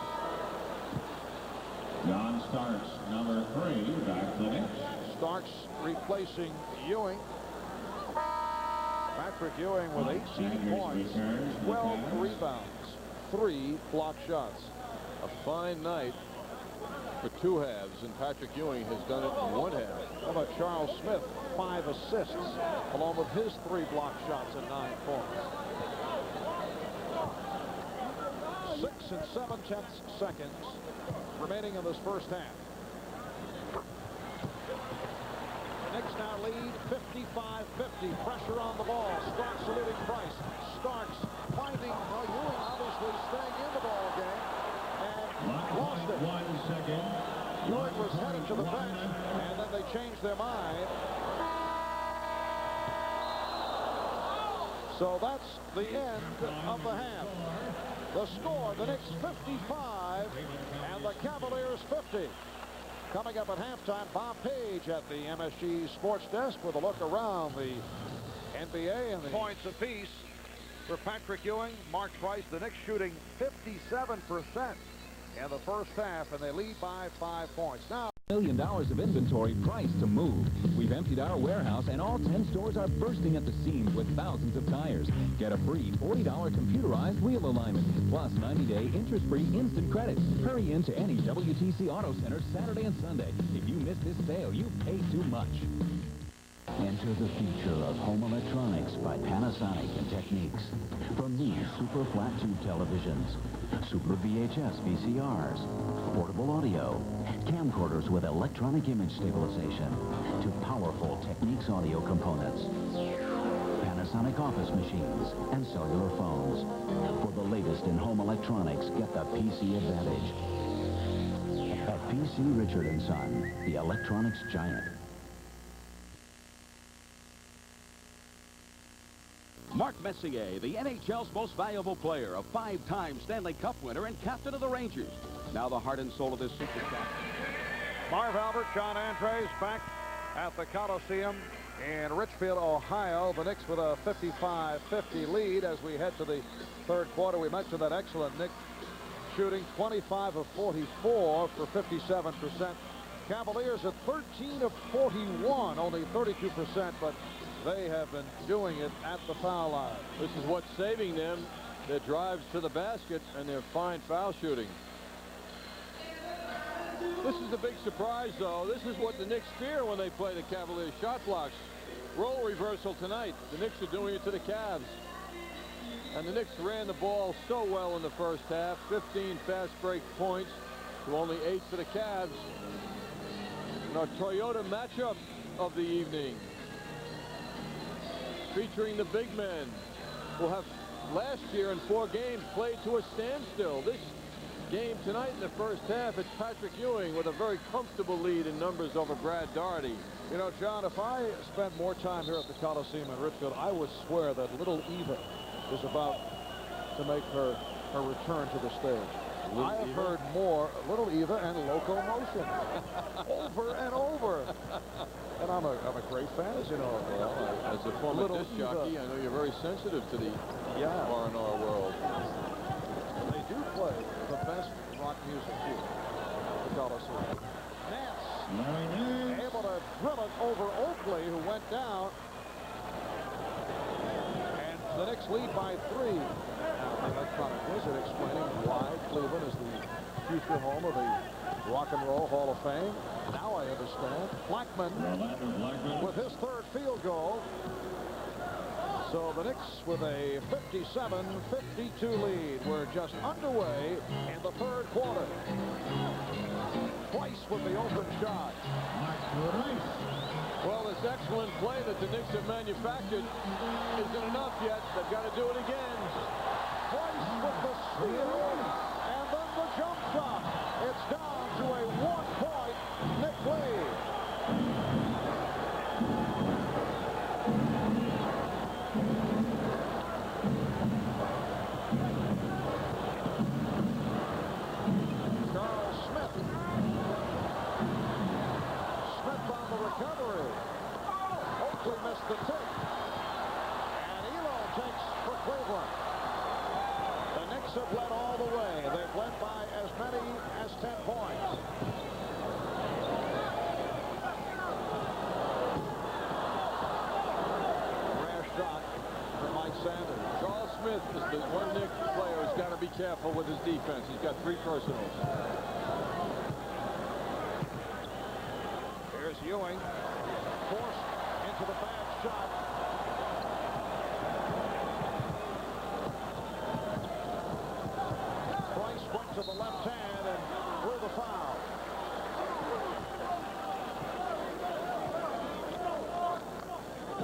John Starks, number 3, back to the Knicks. Starks replacing Ewing. Patrick Ewing with 18 points, 12 rebounds, 3 block shots. A fine night for 2 halves, and Patrick Ewing has done it in 1 half. How about Charles Smith? 5 assists, along with his 3 block shots and 9 points. 6 and 7/10 seconds remaining in this first half. The Knicks now lead 55-50. Pressure on the ball. Starks eluding Price. Starks finding Ewing, obviously staying in the ball game, and lost it. 1 second. Ewing was headed to the bench, and then they changed their mind. So that's the end of the half. The score, the Knicks 55 and the Cavaliers 50. Coming up at halftime, Bob Page at the MSG Sports Desk with a look around the NBA and the points apiece for Patrick Ewing, Mark Price. The Knicks shooting 57% in the first half, and they lead by 5 points. Now, $1 million of inventory priced to move. We've emptied our warehouse, and all 10 stores are bursting at the seams with thousands of tires. Get a free $40 computerized wheel alignment, plus 90-day interest-free instant credit. Hurry into any WTC Auto Center Saturday and Sunday. If you miss this sale, you pay too much. Enter the future of home electronics by Panasonic and Techniques. From these super flat tube televisions, super VHS VCRs, portable audio, camcorders with electronic image stabilization, to powerful Techniques audio components, Panasonic office machines, and cellular phones. For the latest in home electronics, get the PC advantage. At PC Richard & Son, the electronics giant. Mark Messier, the NHL's most valuable player, a 5-time Stanley Cup winner and captain of the Rangers. Now the heart and soul of this superstar. Marv Albert, John Andres back at the Coliseum in Richfield, Ohio. The Knicks with a 55-50 lead as we head to the third quarter. We mentioned that excellent Knicks shooting 25 of 44 for 57%. Cavaliers at 13 of 41, only 32%, but they have been doing it at the foul line. This is what's saving them. Their drives to the basket and their fine foul shooting. This is the big surprise, though. This is what the Knicks fear when they play the Cavaliers. Shot blocks. Role reversal tonight. The Knicks are doing it to the Cavs. And the Knicks ran the ball so well in the first half. 15 fast break points to only 8 for the Cavs. And our Toyota matchup of the evening, featuring the big men who have last year in 4 games played to a standstill. This game tonight in the first half, it's Patrick Ewing with a very comfortable lead in numbers over Brad Daugherty. You know, John, if I spent more time here at the Coliseum in Richfield, I would swear that little Eva is about to make her return to the stage. I have heard more Little Eva and Locomotion over and over. And I'm a great fan, as you know. Well, as a former disc jockey, I know you're very sensitive to the R&R world. They do play the best rock music here at the Coliseum. Nance able to drill it over Oakley, who went down. And The Knicks lead by 3. Now, the Electronic Wizard explaining why Cleveland is the future home of the Rock and Roll Hall of Fame. Now I understand. Blackman with his 3rd field goal. So the Knicks with a 57-52 lead. We're just underway in the 3rd quarter. Price with the open shot. Well, this excellent play that the Knicks have manufactured isn't enough yet. They've got to do it again. Price with the steal, and then the jump shot. It's down to a 1-point Knick lead. Charles Smith. Smith on the recovery. Oakley missed the tip. And Elo takes for Cleveland. The Knicks have led all the way. They've led by as many as 10 points. Rare shot from Mike Sanders. Charles Smith is the one Knicks player who's got to be careful with his defense. He's got 3 personals. Here's Ewing. Forced into the bad shot. Price went to the left hand and drew the foul.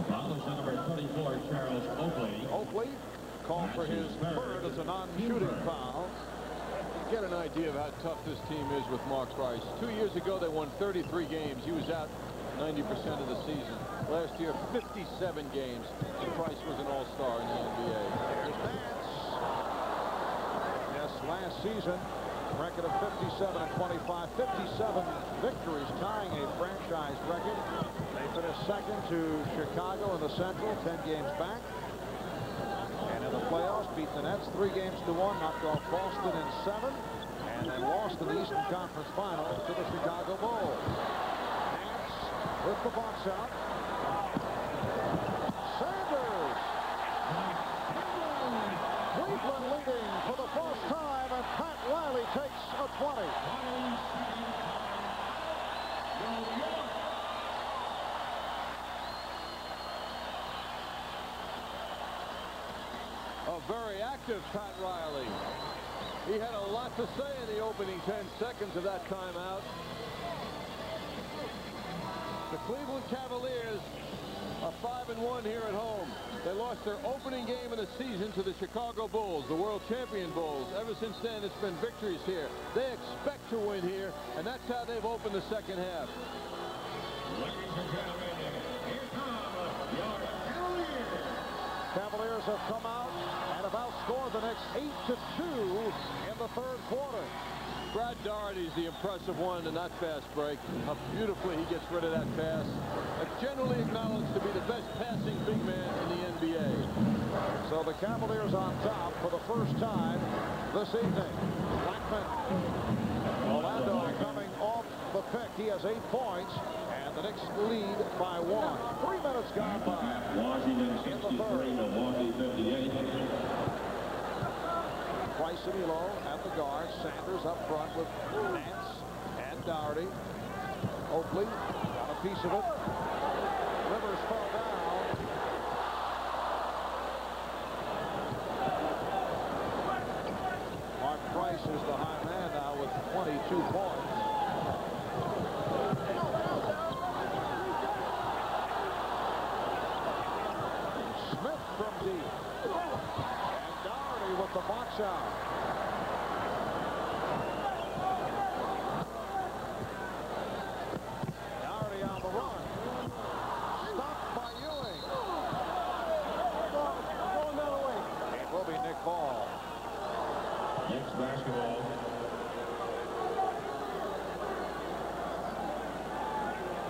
Foul is number 34, Charles Oakley. Oakley called for his 3rd as a non-shooting foul. Get an idea of how tough this team is with Mark Price. 2 years ago, they won 33 games. He was out 90% of the season. Last year, 57 games. And Price was an all-star in the NBA. There's Nance. Yes, last season, record of 57-25, 57 victories, tying a franchise record. They finished 2nd to Chicago in the Central, 10 games back. And in the playoffs, beat the Nets 3-1, knocked off Boston in 7, and then lost in the Eastern Conference Finals to the Chicago Bulls. Nance with the box out. Sanders. Cleveland leading for the first time, and Pat Riley takes a 20. A very active Pat Riley. He had a lot to say in the opening 10 seconds of that timeout. The Cleveland Cavaliers are 5-1 here at home. They lost their opening game of the season to the Chicago Bulls, the world champion Bulls. Ever since then, it's been victories here. They expect to win here, and that's how they've opened the second half. Ladies and gentlemen, here come your Cavaliers. Cavaliers have come out and have outscored the Knicks 8-2 in the 3rd quarter. Brad Doherty's the impressive one in that fast break. How beautifully he gets rid of that pass. Generally acknowledged to be the best passing big man in the NBA. So the Cavaliers on top for the first time this evening. Blackman. Orlando coming off the pick. He has 8 points, and the Knicks lead by 1. 3 minutes gone by. Washington 63, Milwaukee 58. Price and Elo at the guard. Sanders up front with Nance and Doherty. Oakley got a piece of it. Rivers fell down. Mark Price is the high man now with 22 points. Smith from deep. And Doherty with the box out. Doherty on the run. Stopped by Ewing. Going the other way. It will be Nick Ball. Knicks basketball.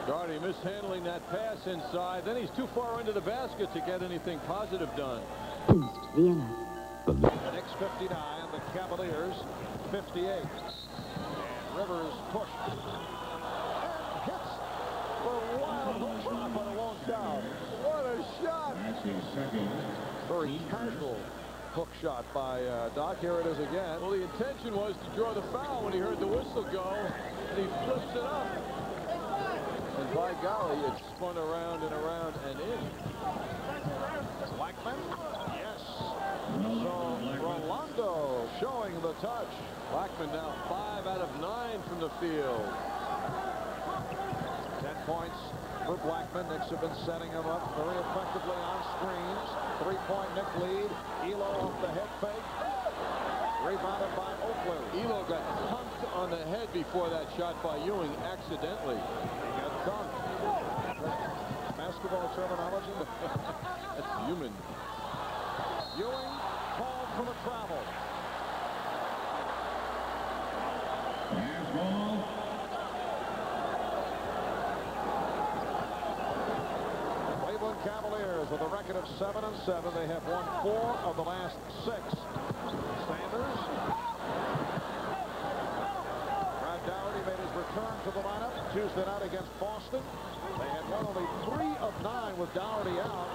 Doherty mishandling that pass inside. Then he's too far into the basket to get anything positive done. Boost Vienna. The Knicks 59, the Cavaliers 58. And Rivers pushed. And hits the wild hook shot, but it won't count. What a shot! That's his 2nd. Very casual hook shot by Doc. Here it is again. Well, the intention was to draw the foul when he heard the whistle go, and he flips it up. And by golly, it spun around and around and in. Blackman, yes. So Rolando showing the touch. Blackman now 5 out of 9 from the field. 10 points for Blackman. Knicks have been setting him up very effectively on screens. 3-point Knick lead. Elo off the head fake. Rebounded by Oakley. Elo got pumped on the head before that shot by Ewing accidentally. He got dunked. Basketball terminology. That's human. Ewing called for the travel. Here's ball. Cleveland Cavaliers with a record of 7-7. They have won 4 of the last 6. Sanders. Brad Dougherty made his return to the lineup Tuesday night against Boston. They had won only 3 of 9 with Dougherty out.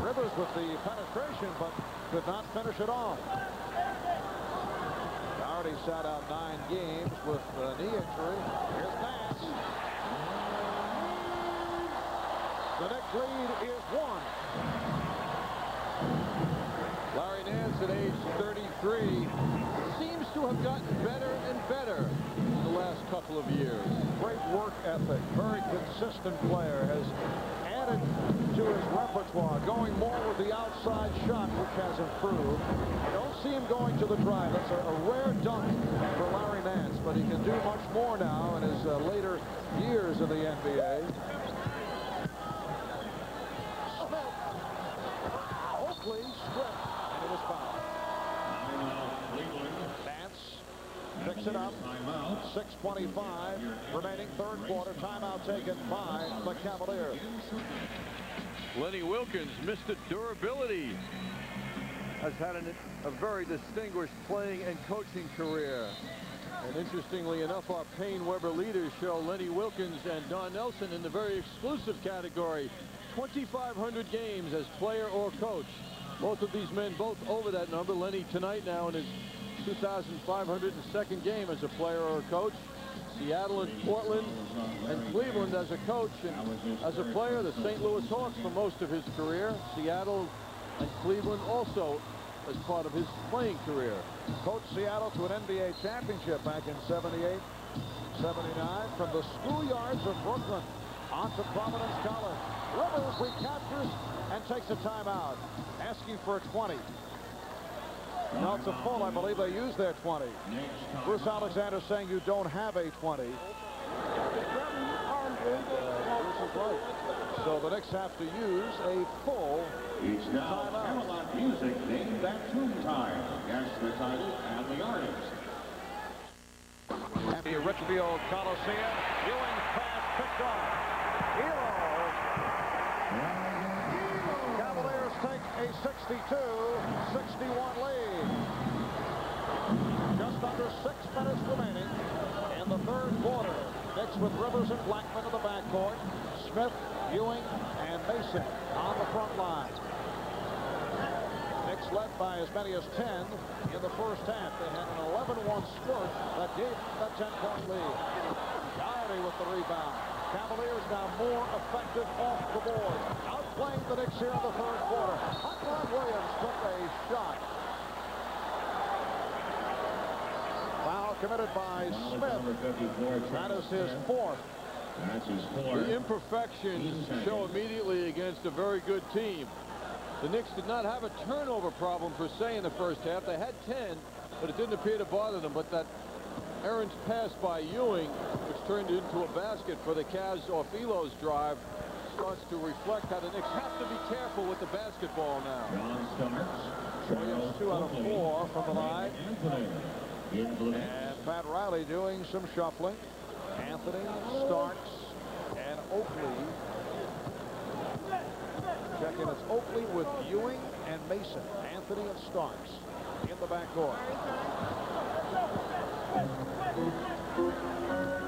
Rivers with the penetration, but could not finish it off. Dougherty sat out 9 games with a knee injury. Here's Nance. The Knicks lead is 1. Larry Nance at age 33 seems to have gotten better and better the last couple of years. Great work ethic, very consistent player, has added to his repertoire, going more with the outside shot, which has improved. You don't see him going to the drive. That's a rare dunk for Larry Nance, but he can do much more now in his later years in the NBA. Smith. Oakley stripped, and it was fouled. Nance picks it up. 6:25 remaining, third quarter. Timeout taken by the Cavaliers. Lenny Wilkens, Mr. Durability, has had a very distinguished playing and coaching career. And interestingly enough, our Payne Weber leaders show Lenny Wilkens and Don Nelson in the very exclusive category. 2,500 games as player or coach. Both of these men both over that number. Lenny tonight now in his 2,502nd game as a player or a coach. Seattle and Portland and Cleveland as a coach, and as a player, the St. Louis Hawks for most of his career. Seattle and Cleveland also as part of his playing career. Coached Seattle to an NBA championship back in 78, 79 from the schoolyards of Brooklyn onto Providence College. Rivers recaptures and takes a timeout, asking for a 20. No, it's a full. I believe they used their 20. Bruce Alexander saying you don't have a 20. Bruce is right. So the Knicks have to use a full It's now timeout. Camelot Music named that tune time. Guess the title and the artist. At the Richfield Coliseum, Ewing's pass picked off. Elo. Cavaliers take a 62-61 lead. Just under 6 minutes remaining in the third quarter. Knicks with Rivers and Blackman in the backcourt. Smith, Ewing, and Mason on the front line. Knicks led by as many as 10 in the first half. They had an 11-1 spurt that gave that 10-point lead. Dougherty with the rebound. Cavaliers now more effective off the board. Outplaying the Knicks here in the third quarter. Hotline Williams took a shot. Foul committed by Smith. That is his 4th. That's his 4th. The imperfections show immediately against a very good team. The Knicks did not have a turnover problem per se in the first half. They had 10, but it didn't appear to bother them. But that errant pass by Ewing, which turned into a basket for the Cavs off Elo's drive, starts to reflect how the Knicks have to be careful with the basketball now. John Starks. Williams 2 out of 4 from the line. And Pat Riley doing some shuffling. Anthony, Starks, and Oakley. Check in. It's Oakley with Ewing and Mason. Anthony and Starks in the backcourt.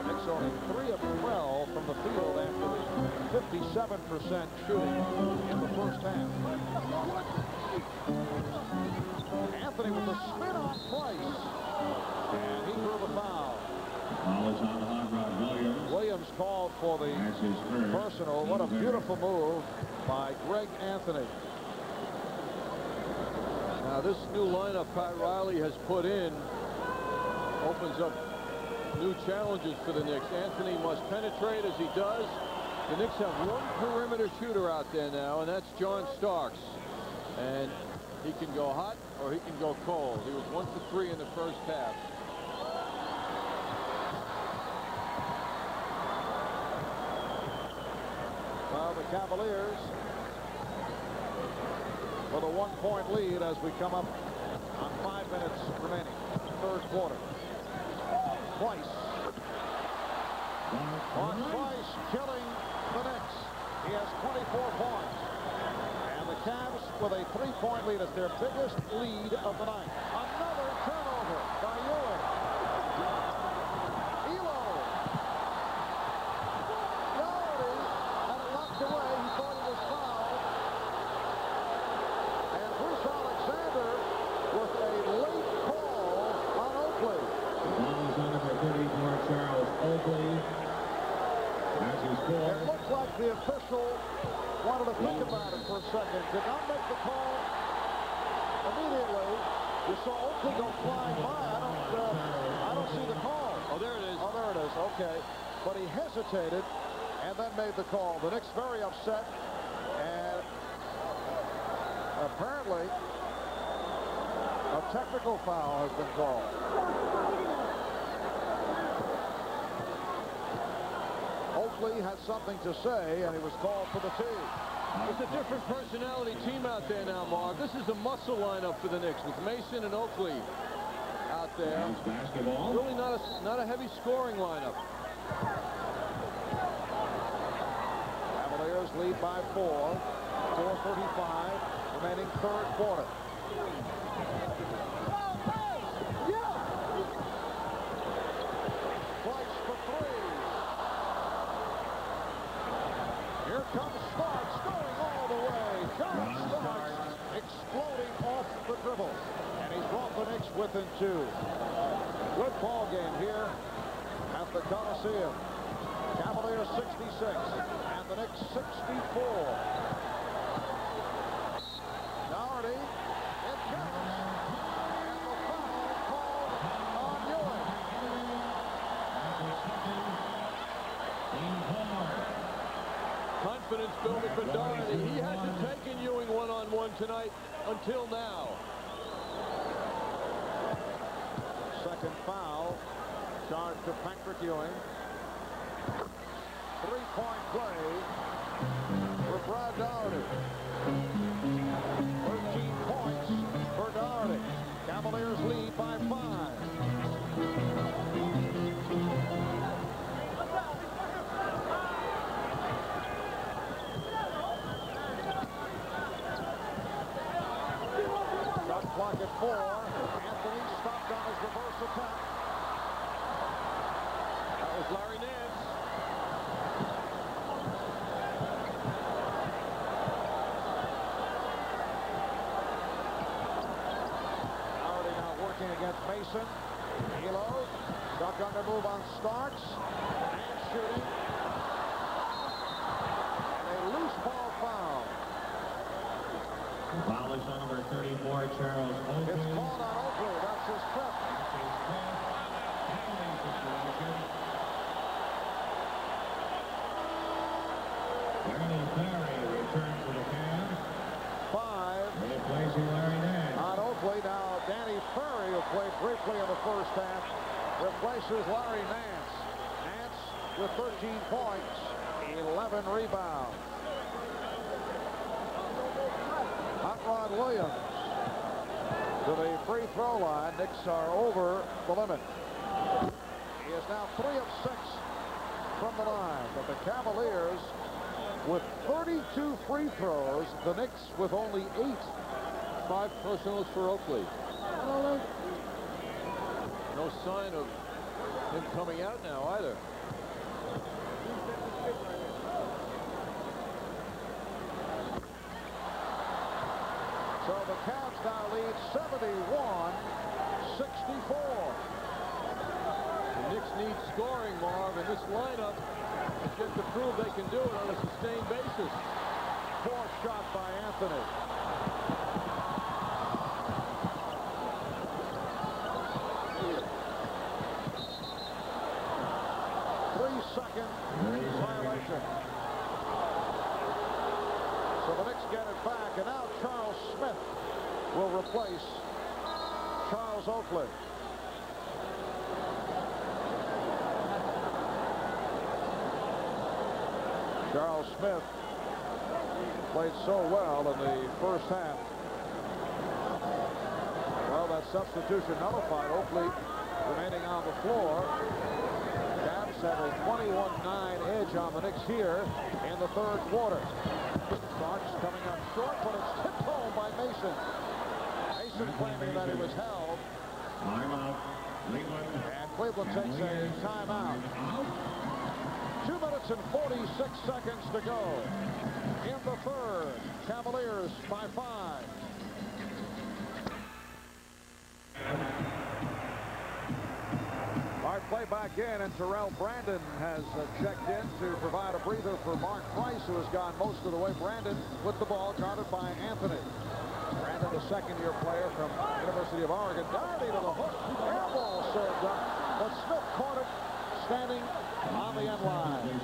Knicks only 3 of 12 from the field after the 57% shooting in the first half. Anthony with the spin on Price. And he drew the foul. Foul is on Hot Rod Williams. Williams called for the That's his first. personal. What a beautiful move by Greg Anthony. Now this new lineup Pat Riley has put in opens up new challenges for the Knicks. Anthony must penetrate as he does. The Knicks have one perimeter shooter out there now, and that's John Starks. And he can go hot or he can go cold. He was 1 for 3 in the first half. Well, the Cavaliers with a 1-point lead as we come up on 5 minutes remaining. Third quarter. Price. Price killing the Knicks. He has 24 points. And the Cavs with a 3-point lead. It's their biggest lead of the night. Another turnover by Ewing. Elo. Doherty had it locked away. He thought he was fouled. And Bruce Alexander with a late call on Oakley. Foul is on number 34, Charles Oakley. As he scores. It looked like the official wanted to think about it for a second. Did not make the call immediately. You saw Oakley go flying by. I don't see the call. Oh, there it is. Oh, there it is. Okay. But he hesitated and then made the call. The Knicks very upset. And apparently a technical foul has been called. Oakley had something to say, and he was called for the tee. It's a different personality team out there now, Mark. This is a muscle lineup for the Knicks with Mason and Oakley out there. Basketball. Really not a heavy scoring lineup. Cavaliers lead by 4. 4:35 remaining third quarter. Price for 3. Here comes Starks going all the way. John Starks exploding off the dribble. And he's brought the Knicks within 2. Good ball game here at the Coliseum. Cavaliers 66 and the Knicks 64. Doherty, it counts. And the foul called on Ewing. Confidence building for Doherty. He hasn't taken Ewing one-on-one tonight until now. Second foul charged to Patrick Ewing. 3-point play for Brad Doherty. 13 points for Doherty. Cavaliers lead by 5. Shot clock at 4. Anthony stopped on his reverse attack. That was Larry Nance. Doherty now working against Mason. Elo. Duck under move on Starks. And shooting. And a loose ball foul. Foul is on number 34, Charles Oakley. It's called on Oakley. That's his fifth. Ernie Perry returns to the Cavs. 5 Replacing Larry Nance. on Oakley. Now Danny Ferry, who played briefly in the first half, replaces Larry Nance. Nance with 13 points, 11 rebounds. Hot Rod Williams to the free throw line. Knicks are over the limit. He is now 3 of 6 from the line. But the Cavaliers with 32 free throws. The Knicks with only 8. 5 personals for Oakley. No sign of him coming out now either. So the Cavs now lead 71-64. The Knicks need scoring, Marv, and this lineup has yet to prove they can do it on a sustained basis. Poor shot by Anthony. Three-second violation. So the Knicks get it back, and now Charles Smith will replace Charles Oakley. Charles Smith played so well in the first half. Well, that substitution nullified. Oakley remaining on the floor. Cavs have a 21-9 edge on the Knicks here in the third quarter. Starks coming up short, but it's tipped home by Mason. Mason claiming that it was held. Timeout. Cleveland. And Cleveland takes a timeout. 2 minutes and 46 seconds to go in the third. Cavaliers by 5. Our play back in, and Terrell Brandon has checked in to provide a breather for Mark Price, who has gone most of the way. Brandon with the ball, guarded by Anthony. Brandon, a second-year player from University of Oregon. Doherty to the hook. Air ball served up, but Smith caught it standing on the end line. 5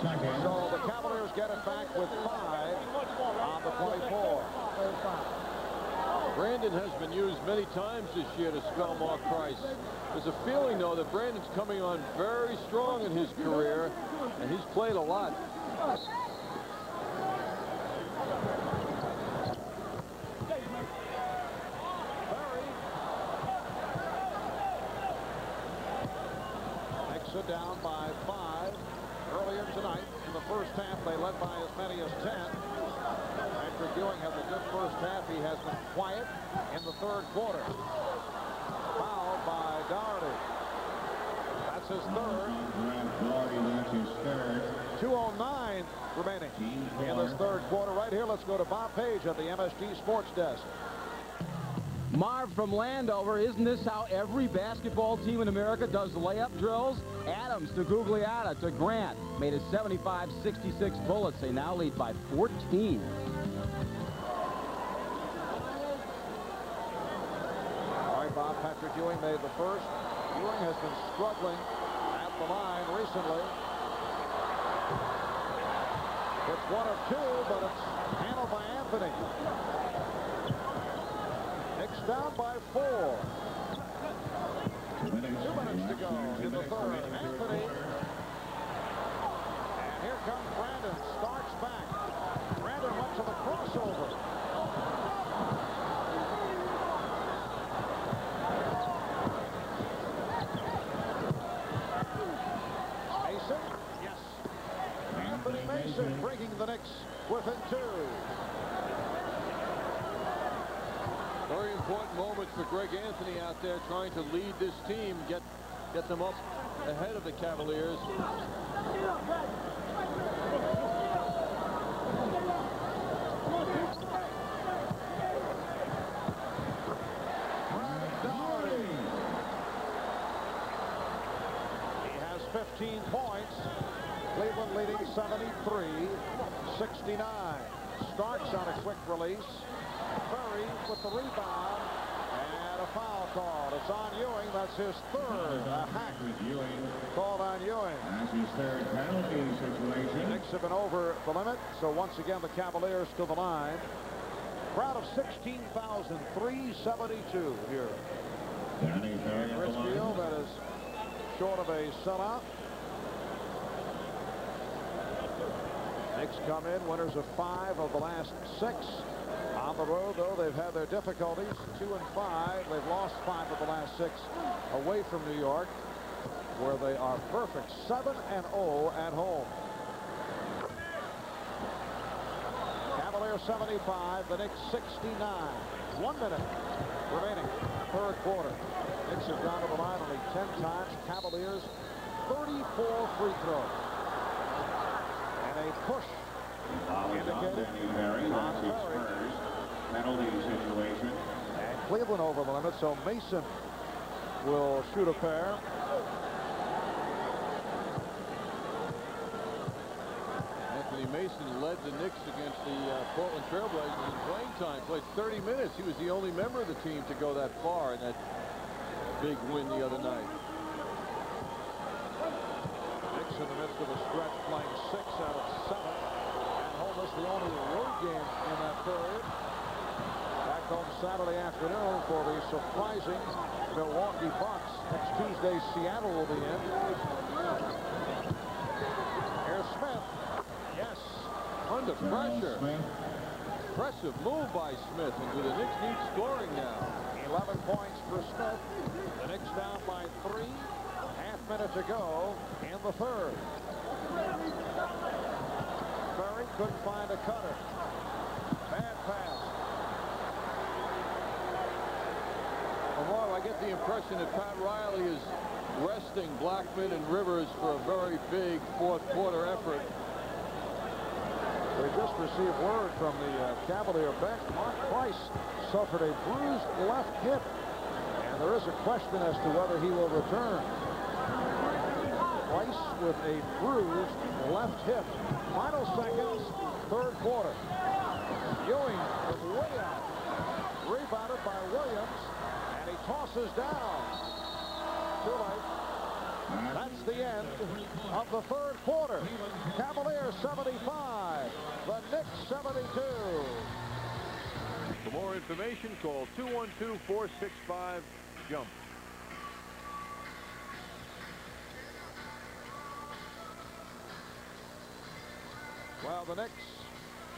seconds. So the Cavaliers get it back with 5 on the 24. Brandon has been used many times this year to spell Mark Price. There's a feeling, though, that Brandon's coming on very strong in his career, and he's played a lot. Knicks are down by 5 earlier tonight. In the first half, they led by as many as 10. Patrick Ewing has a good first half. He has been quiet in the third quarter. Fouled by Doherty. That's his third. That's his third. 2:09 remaining in this third quarter. Right here, let's go to Bob Page at the MSG Sports Desk. Marv from Landover, isn't this how every basketball team in America does layup drills? Adams to Gugliotta to Grant. Made it 75-66 Bullets. They now lead by 14. All right, Bob, Patrick Ewing made the first. Ewing has been struggling at the line recently. It's 1 of 2, but it's handled by Anthony. Knicks down by 4. 2 minutes to go in the third. Anthony. And here comes Brandon. Starks back. Brandon went to the crossover. Mason. Yes. Anthony Mason bringing the Knicks within 2. Very important moment for Greg Anthony out there trying to lead this team, get them up ahead of the Cavaliers. He has 15 points. Cleveland leading 73-69. Starks on a quick release. Curry with the rebound, and a foul called. It's on Ewing. That's his third. A hack called on Ewing. That's his third penalty situation. Knicks have been over the limit, so once again the Cavaliers to the line. Crowd of 16,372 here. Chris Field, that is short of a sellout. Knicks come in winners of 5 of the last 6. On the road, though, they've had their difficulties. 2 and 5. They've lost 5 of the last 6 away from New York, where they are perfect. 7-0 at home. Cavaliers 75, the Knicks 69. 1 minute remaining, third quarter. Knicks have gone to the line only 10 times. Cavaliers 34 free throws. And a push indicated on Curry. penalty situation. And Cleveland over the limit, so Mason will shoot a pair. Anthony Mason led the Knicks against the Portland Trailblazers in playing time. Played 30 minutes. He was the only member of the team to go that far in that big win the other night. Knicks in the midst of a stretch, playing 6 out of 7. And home is the only road game in that period. Back home Saturday afternoon for the surprising Milwaukee Bucks. Next Tuesday, Seattle will be in. Here's Smith. Yes. Under pressure. Impressive move by Smith. And do the Knicks need scoring now? 11 points for Smith. The Knicks down by 3. Half-minute to go in the third. Ferry couldn't find a cutter. Bad pass. Well, I get the impression that Pat Riley is resting Blackman and Rivers for a very big fourth quarter effort. We just received word from the Cavalier bench. Mark Price suffered a bruised left hip, and there is a question as to whether he will return. Price with a bruised left hip. Final seconds, third quarter. Ewing is way out. Rebounded by Williams, and he tosses down. Too late. That's the end of the third quarter. Cavaliers 75, the Knicks 72. For more information, call 212-465-JUMP. Well, the Knicks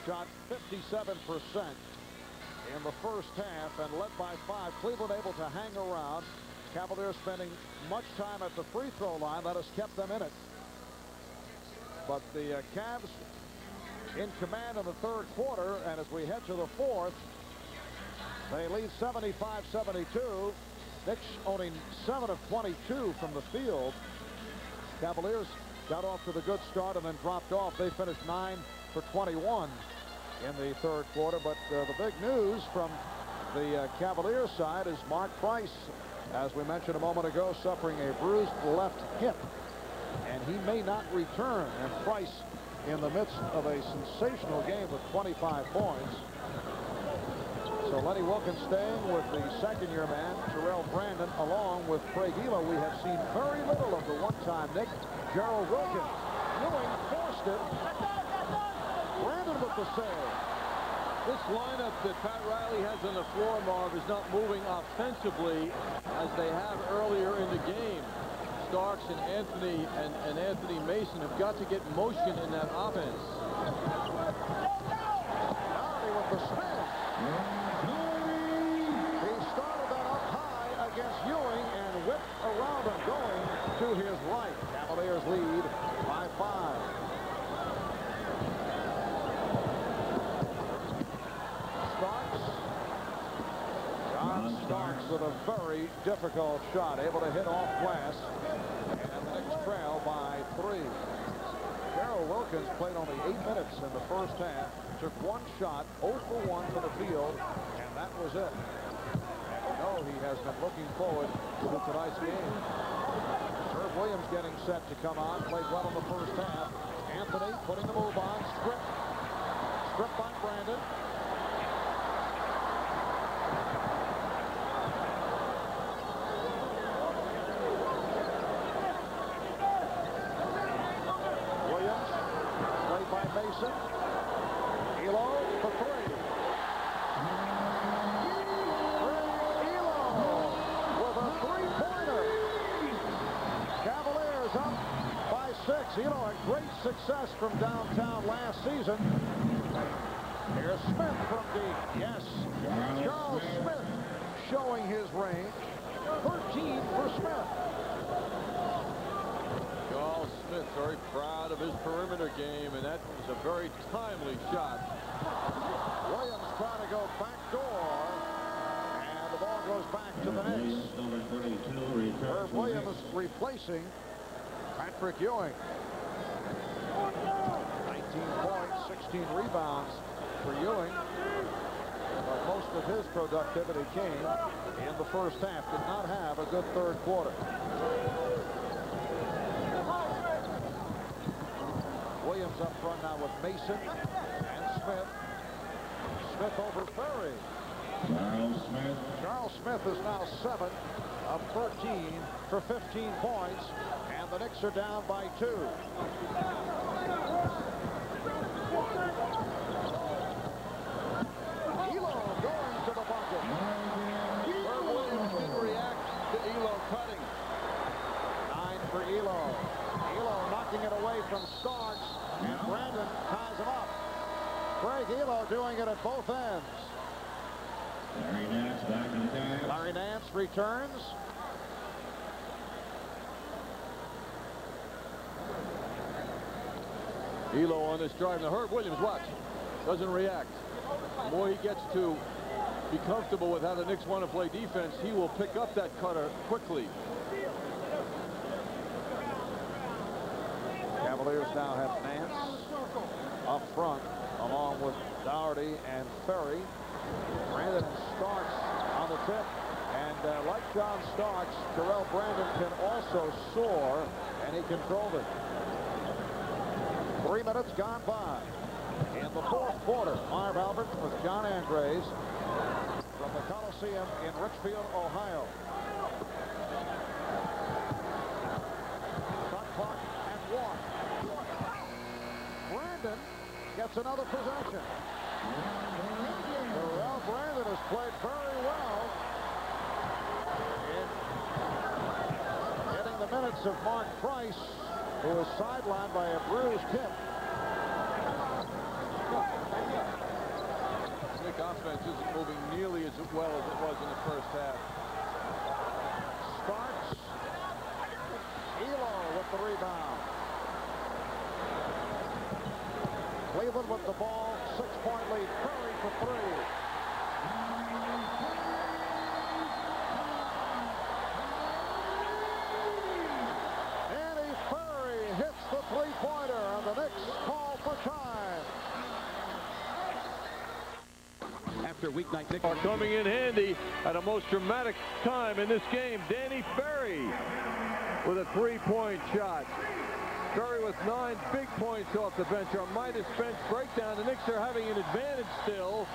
shot 57% in the first half and led by 5. Cleveland able to hang around. Cavaliers spending much time at the free throw line. That has kept them in it. But the Cavs in command in the third quarter, and as we head to the fourth, they lead 75-72. Knicks owning 7 of 22 from the field. Cavaliers got off to the good start and then dropped off. They finished 9 for 21 in the third quarter. But the big news from the Cavaliers side is Mark Price, as we mentioned a moment ago, suffering a bruised left hip, and he may not return. And Price in the midst of a sensational game with 25 points. So Lenny Wilkins staying with the second-year man, Terrell Brandon, along with Craig Elo. We have seen very little of the one-time Knick, Gerald Wilkins. Ewing forced it. Brandon with the save. This lineup that Pat Riley has on the floor, Marv, is not moving offensively as they have earlier in the game. Starks and Anthony Mason have got to get motion in that offense. Downey with the spin. He started that up high against Ewing and whipped around him going to his right. Cavaliers lead by 5. Starks with a very difficult shot, able to hit off glass, and the Knicks trail by 3. Gerald Wilkins played only 8 minutes in the first half, took 1 shot, 0 for 1 for the field, and that was it. And we know he has been looking forward to tonight's game. Herb Williams getting set to come on, played well in the first half. Anthony putting the move on, stripped by Brandon. Mason. Elo for 3. Elo with a 3-pointer. Cavaliers up by 6. Elo had great success from downtown last season. Here's Smith from deep. Yes. Charles Smith showing his range. 13 for Smith. Charles Smith very proud of his perimeter game, and that was a very timely shot. Williams trying to go back door, and the ball goes back to the Knicks. Herb Williams replacing Patrick Ewing. 19 points, 16 rebounds for Ewing. But most of his productivity came in the first half. Did not have a good third quarter. Williams up front now with Mason and Smith. Smith over Ferry. Charles Smith is now 7 of 13 for 15 points, and the Knicks are down by 2. Elo going to the bucket. Herb Williams didn't react to Elo cutting. 9 for Elo. Elo knocking it away from Starks, and Brandon ties him up. Craig Elo doing it at both ends. Larry Nance back in the game. Larry Nance returns. Elo on this drive. Now Herb Williams, watch, doesn't react. The more he gets to be comfortable with how the Knicks want to play defense, he will pick up that cutter quickly. Cavaliers now have Nance up front, along with Doherty and Ferry. Brandon and Starks on the tip. And like John Starks, Terrell Brandon can also soar, and he controlled it. 3 minutes gone by. In the fourth quarter, Marv Albert with John Andres from the Coliseum in Richfield, Ohio. Shot clock at 1. Brandon gets another possession. Terrell Brandon has played very well in getting the minutes of Mark Price, who was sidelined by a bruised hip. Knick offense isn't moving nearly as well as it was in the first half. Starks. Elo with the rebound. Cleveland with the ball. 6-point lead. Curry for 3. Danny Ferry hits the three-pointer, and the Knicks call for time. After weeknight, Knicks Are coming in handy at a most dramatic time in this game. Danny Ferry with a three-point shot. Ferry with 9 big points off the bench. Our Midas bench breakdown. The Knicks are having an advantage still,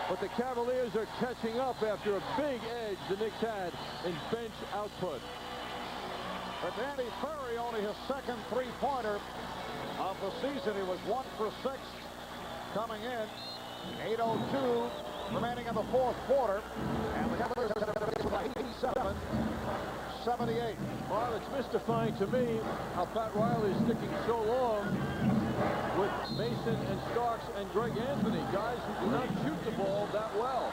but the Cavaliers are catching up after a big edge the Knicks had in bench output. For Danny Ferry, only his second three-pointer of the season. He was 1 for 6 coming in. 8:02 remaining in the fourth quarter, and the Cavaliers are going to be 87-78. Well, it's mystifying to me how Pat Riley is sticking so long with Mason and Starks and Greg Anthony, guys who do not shoot the ball that well.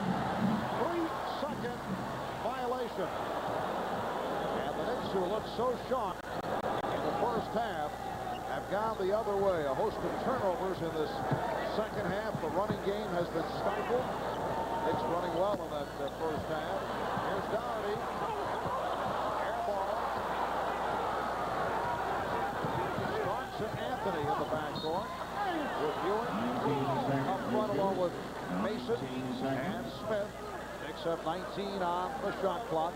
3-second violation. And the Knicks, who looked so sharp in the first half, have gone the other way. A host of turnovers in this second half. The running game has been stifled. Knicks running well in that first half. Here's Doherty. Air ball. Starks and Anthony in the backcourt. With Ewing up front along with Mason and Smith. Knicks have 19 on the shot clock.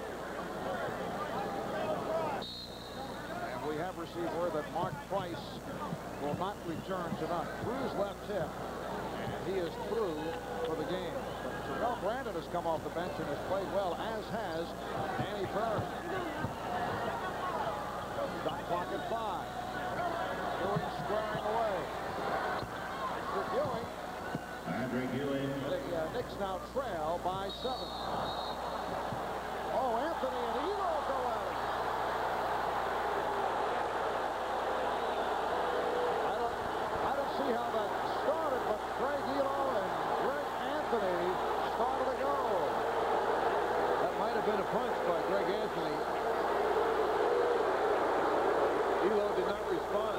And we have received word that Mark Price will not return tonight. Through his left hip, and he is through for the game. But Terrell Brandon has come off the bench and has played well, as has Danny Ferry. Shot clock at 5. Ewing squaring away. For Ewing. Andre Ewing. The Knicks now trail by 7. Oh, Anthony and Elo go at it. I don't see how that started, but Craig Elo and Greg Anthony started to go. That might have been a punch by Greg Anthony. Elo did not respond.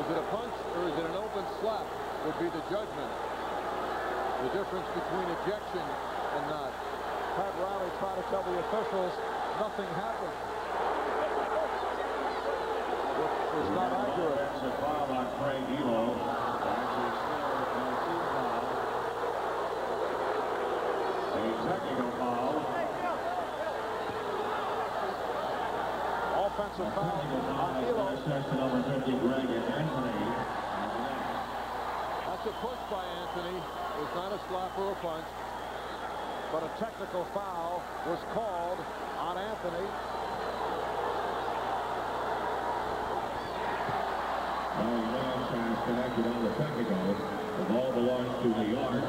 Is it a punch or is it an open slap would be the judgment. The difference between ejection and not. Pat Riley tried to tell the officials nothing happened. Which was not accurate. That's a foul on Craig Elo. Actually, technical foul. Offensive foul on Elo. Section number 50, Greg Anthony. That's a push by Anthony. It was not a slap or a punch. But a technical foul was called on Anthony. Nash has connected on the technical. The ball belongs to New York.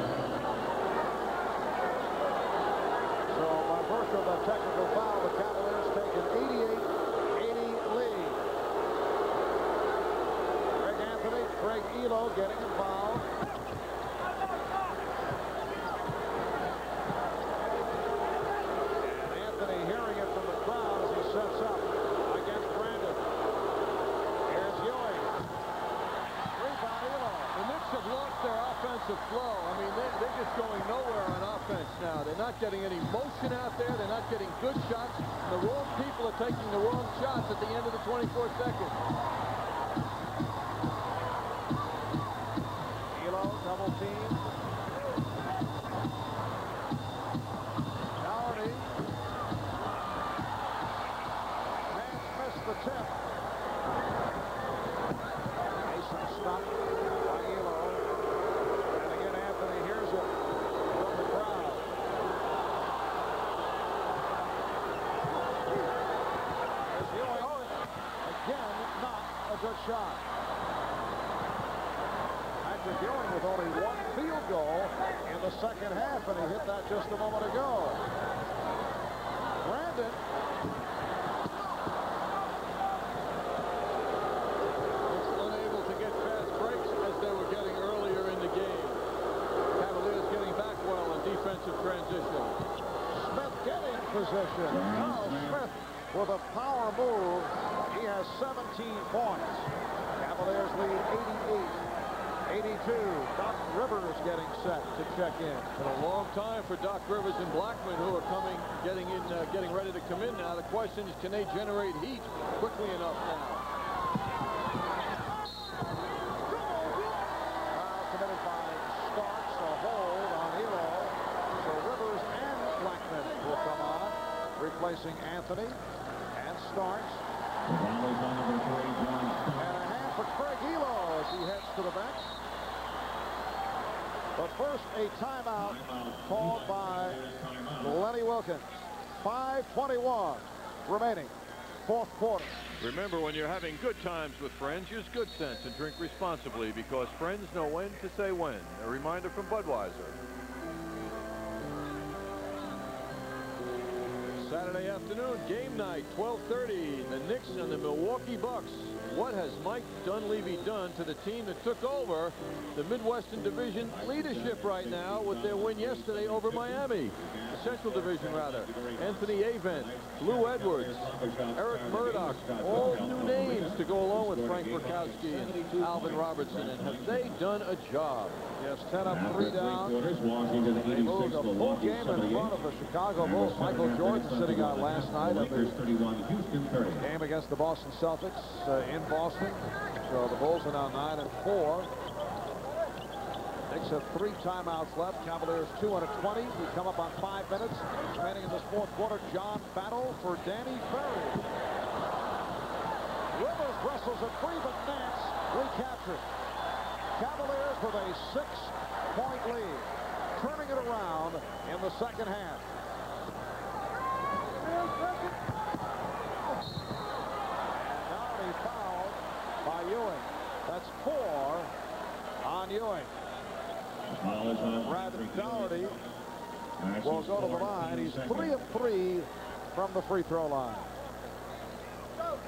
So by virtue of that technical foul, the Cavaliers take an 88-80 lead. Greg Anthony, Craig Elo getting involved. And Anthony hearing it from the crowd as he sets up against Brandon. Here's Ewing. Rebound Elo. The Knicks have lost their offensive flow. I mean, they're just going nowhere on offense now. They're not getting any motion out there. They're not getting good shots. The wrong people are taking the wrong shots at the end of the 24 seconds. Elo double team. Downey. Nance missed the tip. Mason stopped by Elo. And again, Anthony hears it from the crowd. There's Ewing. Again, not a good shot. Patrick Ewing with only one field goal in the second half, and he hit that just a moment ago. Brandon. It's unable to get fast breaks as they were getting earlier in the game. Cavaliers getting back well in defensive transition. Smith getting position. Carl Smith with a power move. He has 17 points. Cavaliers lead 88-82. Doc Rivers getting set to check in. Been a long time for Doc Rivers and Blackman, who are getting ready to come in now. The question is, can they generate heat quickly enough now? Foul committed by Starks, a hold on Elo. So Rivers and Blackman will come on, replacing Anthony and Starks. The foul is on number 3, John Starks. And a half for Craig Elo as he heads to the bench. But first, a timeout called by Lenny Wilkins. 5:21 remaining, fourth quarter. Remember, when you're having good times with friends, use good sense and drink responsibly, because friends know when to say when. A reminder from Budweiser. Saturday afternoon, game night, 12:30. The Knicks and the Milwaukee Bucks. What has Mike Dunleavy done to the team that took over the Midwestern Division leadership right now with their win yesterday over Miami? The Central Division, rather. Anthony Avent, Lou Edwards, Eric Murdoch, all new names to go along with Frank Burkowski and Alvin Robertson. And have they done a job? Yes, 10 up, 3 down. Washington They 86, moved a full Milwaukee game in 78. front of the Chicago Bulls. Michael Jordan sitting out last night at Lakers the 31, Houston 30. game against the Boston Celtics in Boston. So the Bulls are now 9-4. Knicks have 3 timeouts left. Cavaliers 2 and a 20. We come up on 5 minutes remaining in this fourth quarter. John Battle for Danny Ferry. Rivers wrestles it free, but Nance recaptured. Cavaliers with a 6-point lead, turning it around in the second half. Fouled by Ewing. That's 4 on Ewing. Brad Dougherty will go to the line. He's 3 of 3 from the free throw line.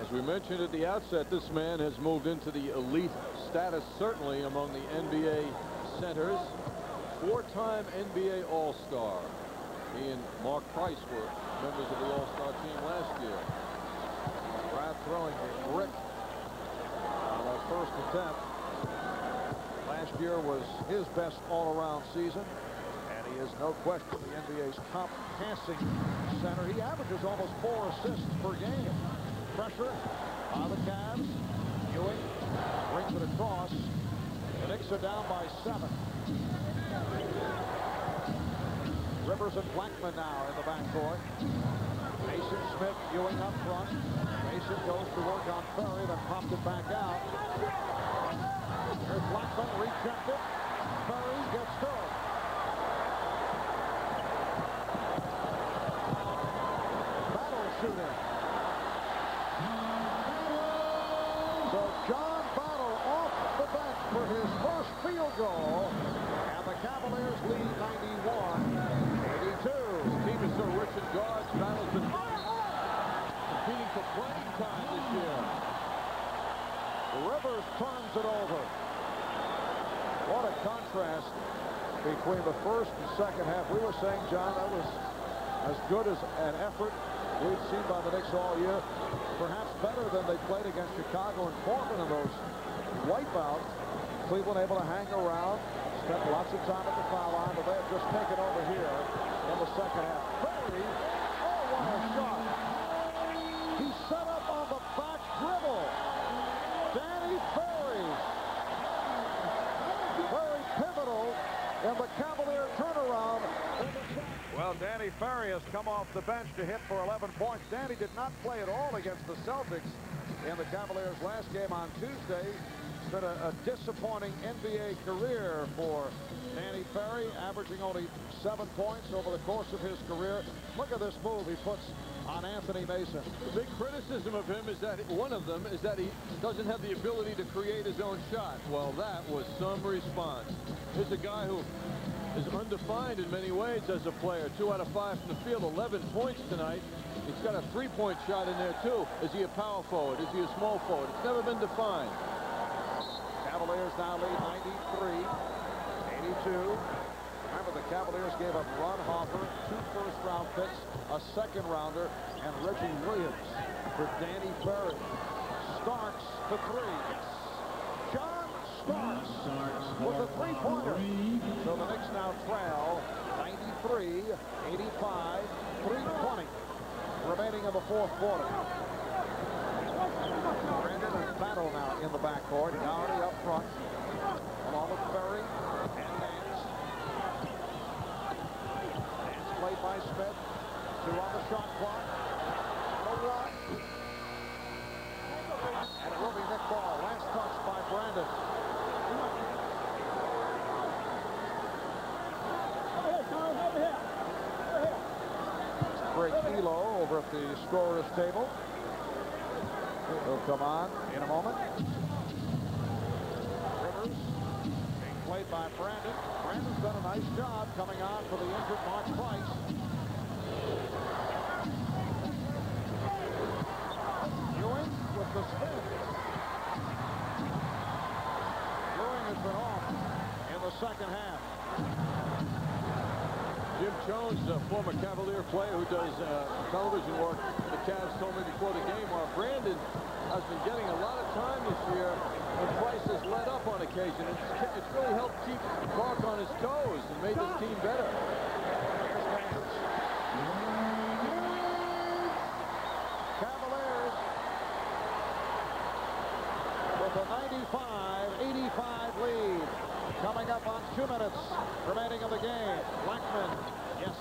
As we mentioned at the outset, this man has moved into the elite status, certainly among the NBA centers. 4-time NBA All-Star. He and Mark Price were members of the All-Star team last year. Brad throwing a brick on that first attempt. Last year was his best all-around season, and he is no question the NBA's top passing center. He averages almost 4 assists per game. Pressure on the Cavs. Ewing brings it across. The Knicks are down by 7. Rivers and Blackman now in the backcourt. Mason Smith, Ewing up front. Mason goes to work on Ferry, then popped it back out. Here's Blackman, rechecked it. Ferry gets to it. Battle shooting. So John Battle off the bench for his first field goal. And the Cavaliers lead 91-82. The team is so rich in guards. Battle's been competing for playing time this year. Rivers turns it over. What a contrast between the first and second half. We were saying, John, that was as good as an effort we've seen by the Knicks all year. Perhaps better than they played against Chicago and Portland in those wipeouts. Cleveland able to hang around, spent lots of time at the foul line, but they have just taken over here in the second half. Ferry, oh, what a shot. He set up on the back dribble. Danny Ferry. Very pivotal in the Cavalier turnaround. Well, Danny Ferry has come off the bench to hit for 11 points. Danny did not play at all against the Celtics in the Cavaliers' last game on Tuesday. It's been a disappointing NBA career for Danny Ferry, averaging only 7 points over the course of his career. Look at this move he puts on Anthony Mason. The big criticism of him is that one of them is that he doesn't have the ability to create his own shot. Well, that was some response. Here's a guy who is undefined in many ways as a player. 2 out of 5 from the field, 11 points tonight. He's got a 3-point shot in there too. Is he a power forward? Is he a small forward? It's never been defined. Cavaliers now lead 93-82. Remember, the Cavaliers gave up Ron Hoffer, 2 first-round picks, a second-rounder, and Reggie Williams for Danny Ferry. Starks to 3. John Starks with a 3-pointer. So the Knicks now trail 93-85, 3:20 remaining in the fourth quarter. Brandon and Battle now in the backcourt. Downey up front, along with Ferry and Nance. Nance played by Smith. 2 on the shot clock. The 1. And it will be Nick Ball. Last touch by Brandon. Great Kilo over at the scorer's table. He'll come on in a moment. Rivers being played by Brandon. Brandon's done a nice job coming on for the injured Mark Price. Ewing with the spin. Ewing has been off in the second half. Jim Jones, a former Cavalier player who does television work, the Cavs told me before the game, Brandon has been getting a lot of time this year when Price has let up on occasion. It's really helped keep Clark on his toes and made this team better. Cavaliers with a 95-85 lead. Coming up on 2 minutes remaining in the game. Blackman, yes.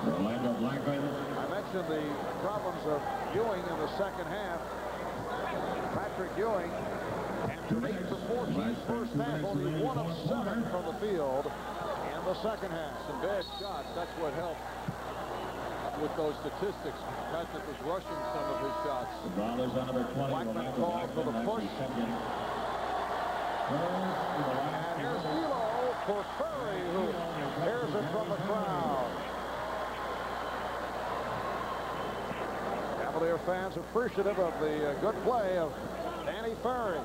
Orlando Blackman. I mentioned the problems of Ewing in the second half. Patrick Ewing, after 8 for 14 first half, only 1 of 7 from the field in the second half. Some bad shots, that's what helped with those statistics. Patrick was rushing some of his shots. The ball is on number 20. Blackman called for the push. And here's Elo for Ferry, who hears it from the crowd. Cavalier fans appreciative of the good play of Danny Ferry.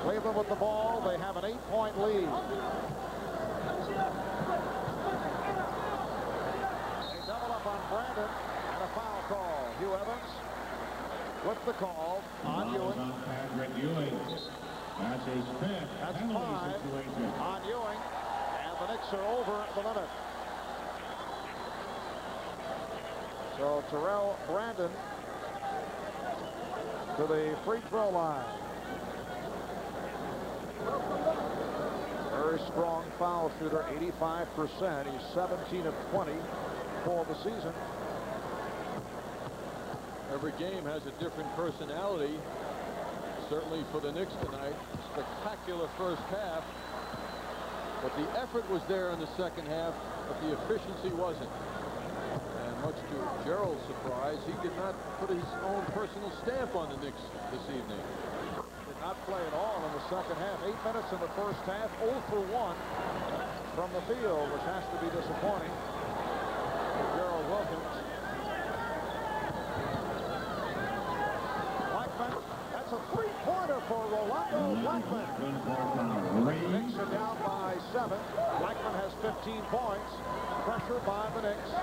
Cleveland with the ball. They have an 8-point lead. They double up on Brandon and a foul call. Hugh Evans with the call on Ewing. Patrick Ewing. That's his 5th. That's 5 situation. on Ewing. And the Knicks are over the limit. So Terrell Brandon to the free throw line. very strong foul shooter, 85%. He's 17 of 20 for the season. Every game has a different personality. Certainly for the Knicks tonight. Spectacular first half. But the effort was there in the second half, but the efficiency wasn't. And much to Gerald's surprise, he did not put his own personal stamp on the Knicks this evening. Did not play at all in the second half. 8 minutes in the first half, 0 for 1 from the field, which has to be disappointing for Gerald Wilkins. Blackman, that's a three-pointer for Rolando Blackman. The Knicks are down by 7. Blackman has 15 points. Pressure by the Knicks.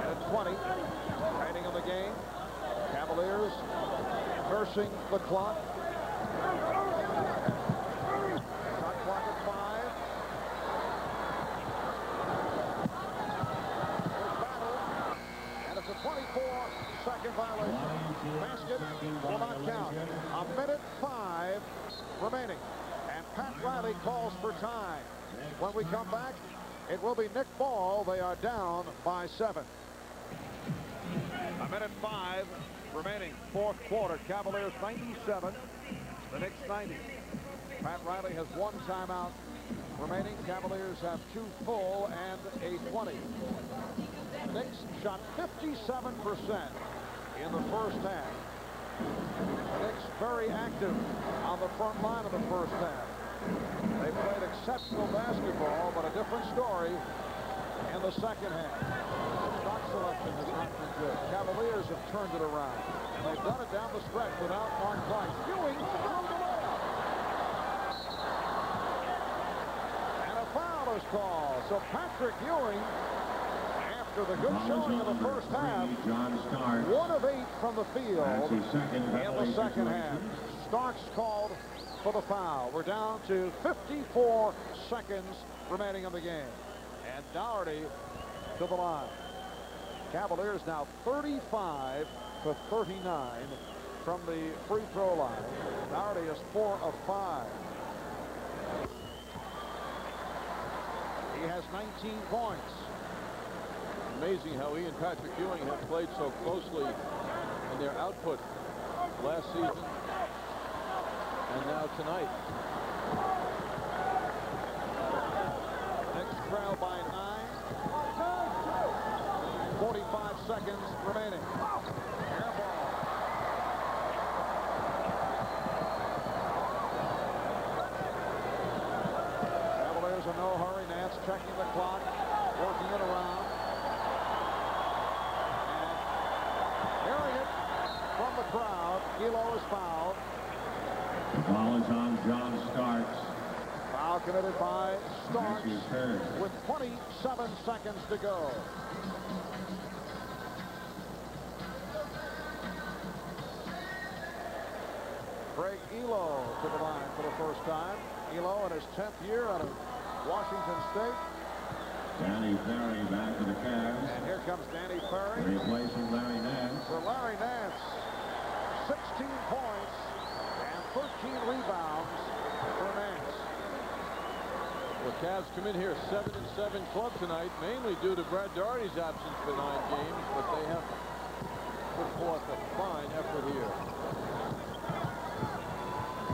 At 20, remaining in the game. Cavaliers nursing the clock. Shot clock at 5. There's battle. And it's a 24-second violation. Basket will not count. A minute 5 remaining. And Pat Riley calls for time. When we come back, it will be Nick Ball. They are down by 7. A minute 5 remaining. Fourth quarter. Cavaliers 97. The Knicks 90. Pat Riley has 1 timeout remaining. Cavaliers have 2 full and a 20. The Knicks shot 57% in the first half. The Knicks very active on the front line of the first half. They played exceptional basketball, but a different story in the second half. Shot selection has not been good. Cavaliers have turned it around, and they've done it down the stretch without Mark Price. Ewing through the layup. And a foul is called. So Patrick Ewing, after the good showing in the first half, 1 of 8 from the field in the second half. Starks called for the foul. We're down to 54 seconds remaining in the game. And Doherty to the line. Cavaliers now 35 for 39 from the free throw line. Doherty is 4 of 5. He has 19 points. Amazing how he and Patrick Ewing have played so closely in their output last season and now tonight. Knicks trail by 9. 45 seconds remaining. Air ball. Cavaliers in no hurry. Nance checking the clock, working it around. And hearing it from the crowd, Elo is fouled. The foul is on John Starks. Foul committed by Starks with 27 seconds to go. Greg Elo to the line for the first time. Elo in his 10th year out of Washington State. Danny Ferry back to the Cavs. And here comes Danny Ferry. Replacing Larry Nance. For Larry Nance, 16 points and 13 rebounds for Nance. The Cavs come in here 7-7 club tonight, mainly due to Brad Daugherty's absence for 9 games, but they have put forth a fine effort here.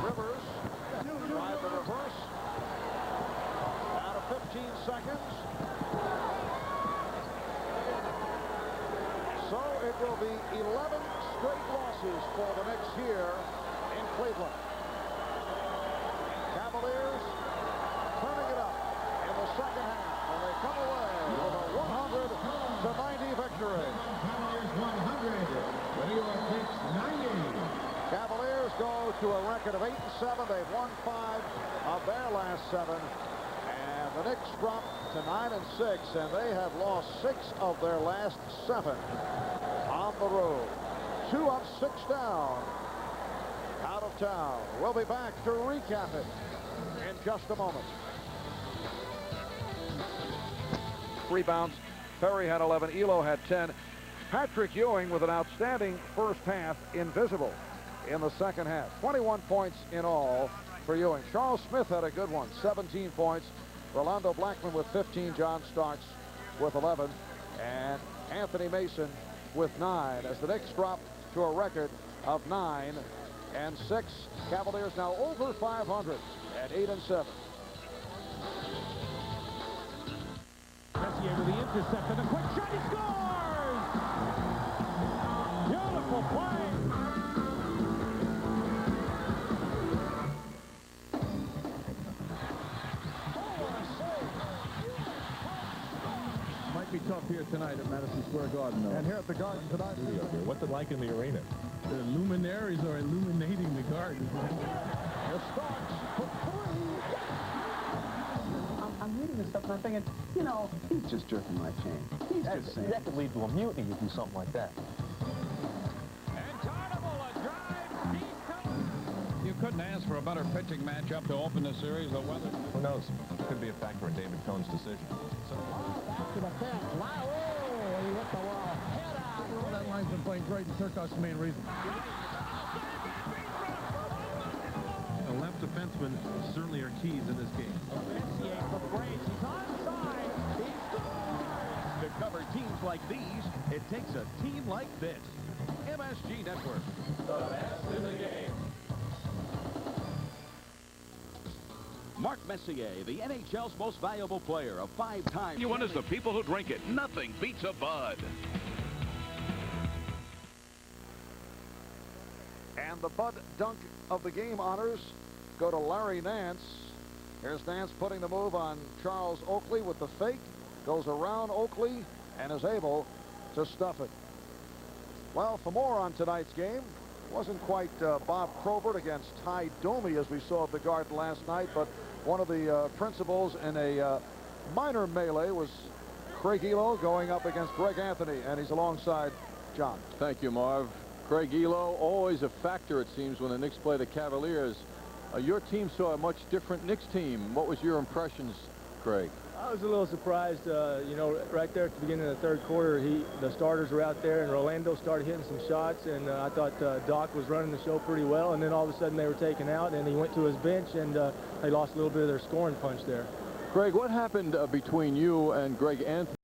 Rivers tried the reverse. Down to 15 seconds. So it will be 11 straight losses for the Knicks here in Cleveland. Cavaliers turning it up in the second half, and they come away with a 100-90 victory. Cavaliers 100. The New York Knicks 90. Cavaliers go to a record of 8-7. They've won 5 of their last 7. And the Knicks drop to 9-6, and they have lost 6 of their last 7 on the road. 2 up, 6 down out of town. We'll be back to recap it in just a moment. Rebounds. Ferry had 11. Elo had 10. Patrick Ewing with an outstanding first half, invisible. in the second half. 21 points in all for Ewing. Charles Smith had a good one, 17 points. Rolando Blackman with 15. John Starks with 11. And Anthony Mason with 9 as the Knicks drop to a record of 9-6. Cavaliers now over 500 at 8-7. Messier with the intercept and a quick shot. He scores! Beautiful play. Might be tough here tonight at Madison Square Garden, though. And here at the Garden tonight. What's it like in the arena? The luminaries are illuminating the garden. The Starks for 3. I'm reading this stuff and I'm thinking, you know, he's just jerking my chain. He's just saying. That could lead to a mutiny if you do something like that. And Carnival, a drive, deep cover. You couldn't ask for a better pitching matchup to open the series. The weather. Who knows? Could be a factor in David Cohn's decision. Back to the fence. Wow, he hit the wall. Head out. Oh, that line's been playing great, and Turco's the main reason. The left defensemen certainly are keys in this game. Messier for Brace. He's onside. He scores! To cover teams like these, it takes a team like this. MSG Network. The best in the game. Mark Messier, the NHL's most valuable player, a 5-time... You want us the people who drink it. Nothing beats a Bud. And the Bud Dunk of the game honors go to Larry Nance. Here's Nance putting the move on Charles Oakley with the fake. Goes around Oakley and is able to stuff it. Well, for more on tonight's game, wasn't quite Bob Probert against Ty Domi as we saw at the Garden last night, but one of the principals in a minor melee was Craig Elo going up against Greg Anthony, and he's alongside John. Thank you, Marv. Craig Elo, always a factor, it seems, when the Knicks play the Cavaliers. Your team saw a much different Knicks team. What was your impressions, Craig? I was a little surprised, you know, right there at the beginning of the third quarter, the starters were out there, and Rolando started hitting some shots, and I thought Doc was running the show pretty well, and then all of a sudden they were taken out, and he went to his bench, and they lost a little bit of their scoring punch there. Craig, what happened between you and Greg Anthony?